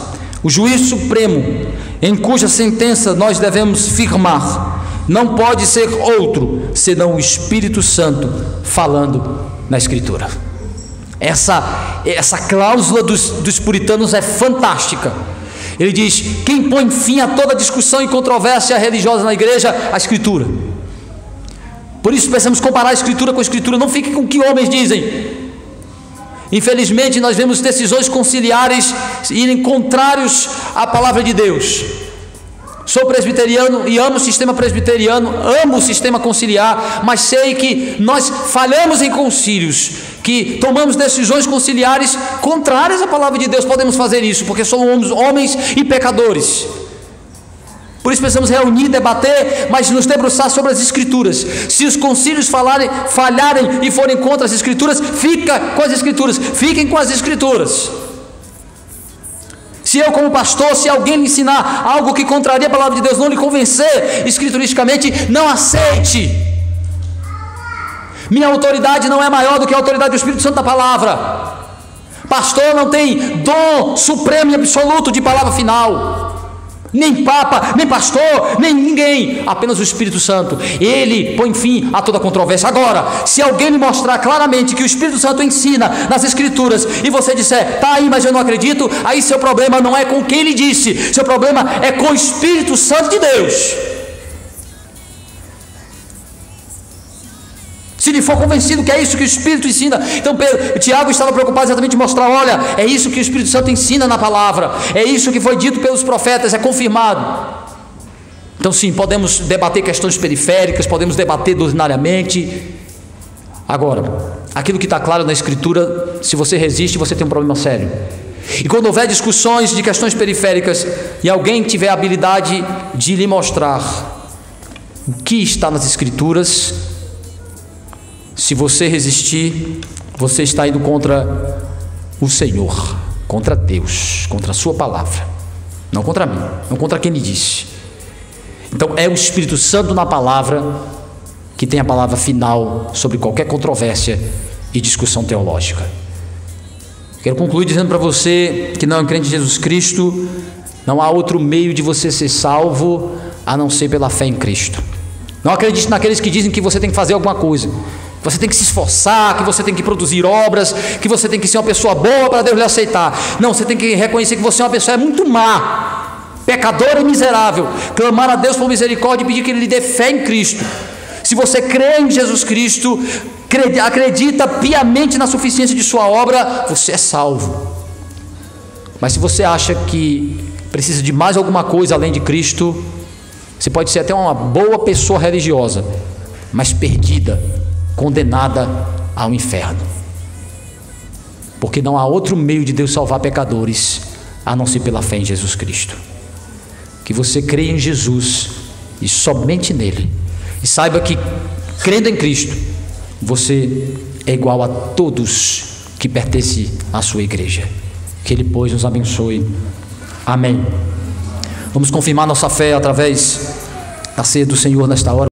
O juiz supremo, em cuja sentença nós devemos firmar, não pode ser outro senão o Espírito Santo falando na Escritura. Essa cláusula dos puritanos é fantástica. Ele diz: quem põe fim a toda discussão e controvérsia religiosa na igreja? A Escritura. Por isso precisamos comparar a Escritura com a Escritura. Não fique com o que homens dizem. Infelizmente nós vemos decisões conciliares irem contrários à palavra de Deus. Sou presbiteriano e amo o sistema presbiteriano, amo o sistema conciliar, mas sei que nós falhamos em concílios, que tomamos decisões conciliares contrárias à palavra de Deus. Podemos fazer isso porque somos homens e pecadores. Por isso precisamos reunir, debater, mas nos debruçar sobre as Escrituras. Se os concílios falharem e forem contra as Escrituras, fica com as Escrituras, fiquem com as Escrituras. Se eu, como pastor, se alguém lhe ensinar algo que contraria a palavra de Deus, não lhe convencer escrituristicamente, não aceite. Minha autoridade não é maior do que a autoridade do Espírito Santo da palavra. Pastor não tem dom supremo e absoluto de palavra final. Nem papa, nem pastor, nem ninguém, apenas o Espírito Santo. Ele põe fim a toda controvérsia. Agora, se alguém lhe mostrar claramente que o Espírito Santo ensina nas Escrituras, e você disser: tá aí, mas eu não acredito, aí seu problema não é com quem ele disse, seu problema é com o Espírito Santo de Deus. Se ele for convencido que é isso que o Espírito ensina. Então Tiago estava preocupado exatamente em mostrar: olha, é isso que o Espírito Santo ensina na palavra, é isso que foi dito pelos profetas, é confirmado. Então sim, podemos debater questões periféricas, podemos debater doutrinariamente. Agora, aquilo que está claro na Escritura, se você resiste, você tem um problema sério. E quando houver discussões de questões periféricas e alguém tiver a habilidade de lhe mostrar o que está nas Escrituras, se você resistir, você está indo contra o Senhor, contra Deus, contra a sua palavra, não contra mim, não contra quem lhe disse. Então é o Espírito Santo na palavra que tem a palavra final sobre qualquer controvérsia e discussão teológica. Quero concluir dizendo para você que não é crente em Jesus Cristo, não há outro meio de você ser salvo a não ser pela fé em Cristo. Não acredite naqueles que dizem que você tem que fazer alguma coisa, que você tem que se esforçar, que você tem que produzir obras, que você tem que ser uma pessoa boa para Deus lhe aceitar. Não, você tem que reconhecer que você é uma pessoa muito má, pecadora e miserável, clamar a Deus por misericórdia e pedir que Ele lhe dê fé em Cristo. Se você crê em Jesus Cristo, acredita piamente na suficiência de sua obra, você é salvo. Mas se você acha que precisa de mais alguma coisa além de Cristo, você pode ser até uma boa pessoa religiosa, mas perdida, condenada ao inferno, porque não há outro meio de Deus salvar pecadores a não ser pela fé em Jesus Cristo. Que você creia em Jesus e somente nele, e saiba que crendo em Cristo você é igual a todos que pertencem à sua igreja. Que Ele, pois, nos abençoe. Amém. Vamos confirmar nossa fé através da ceia do Senhor nesta hora.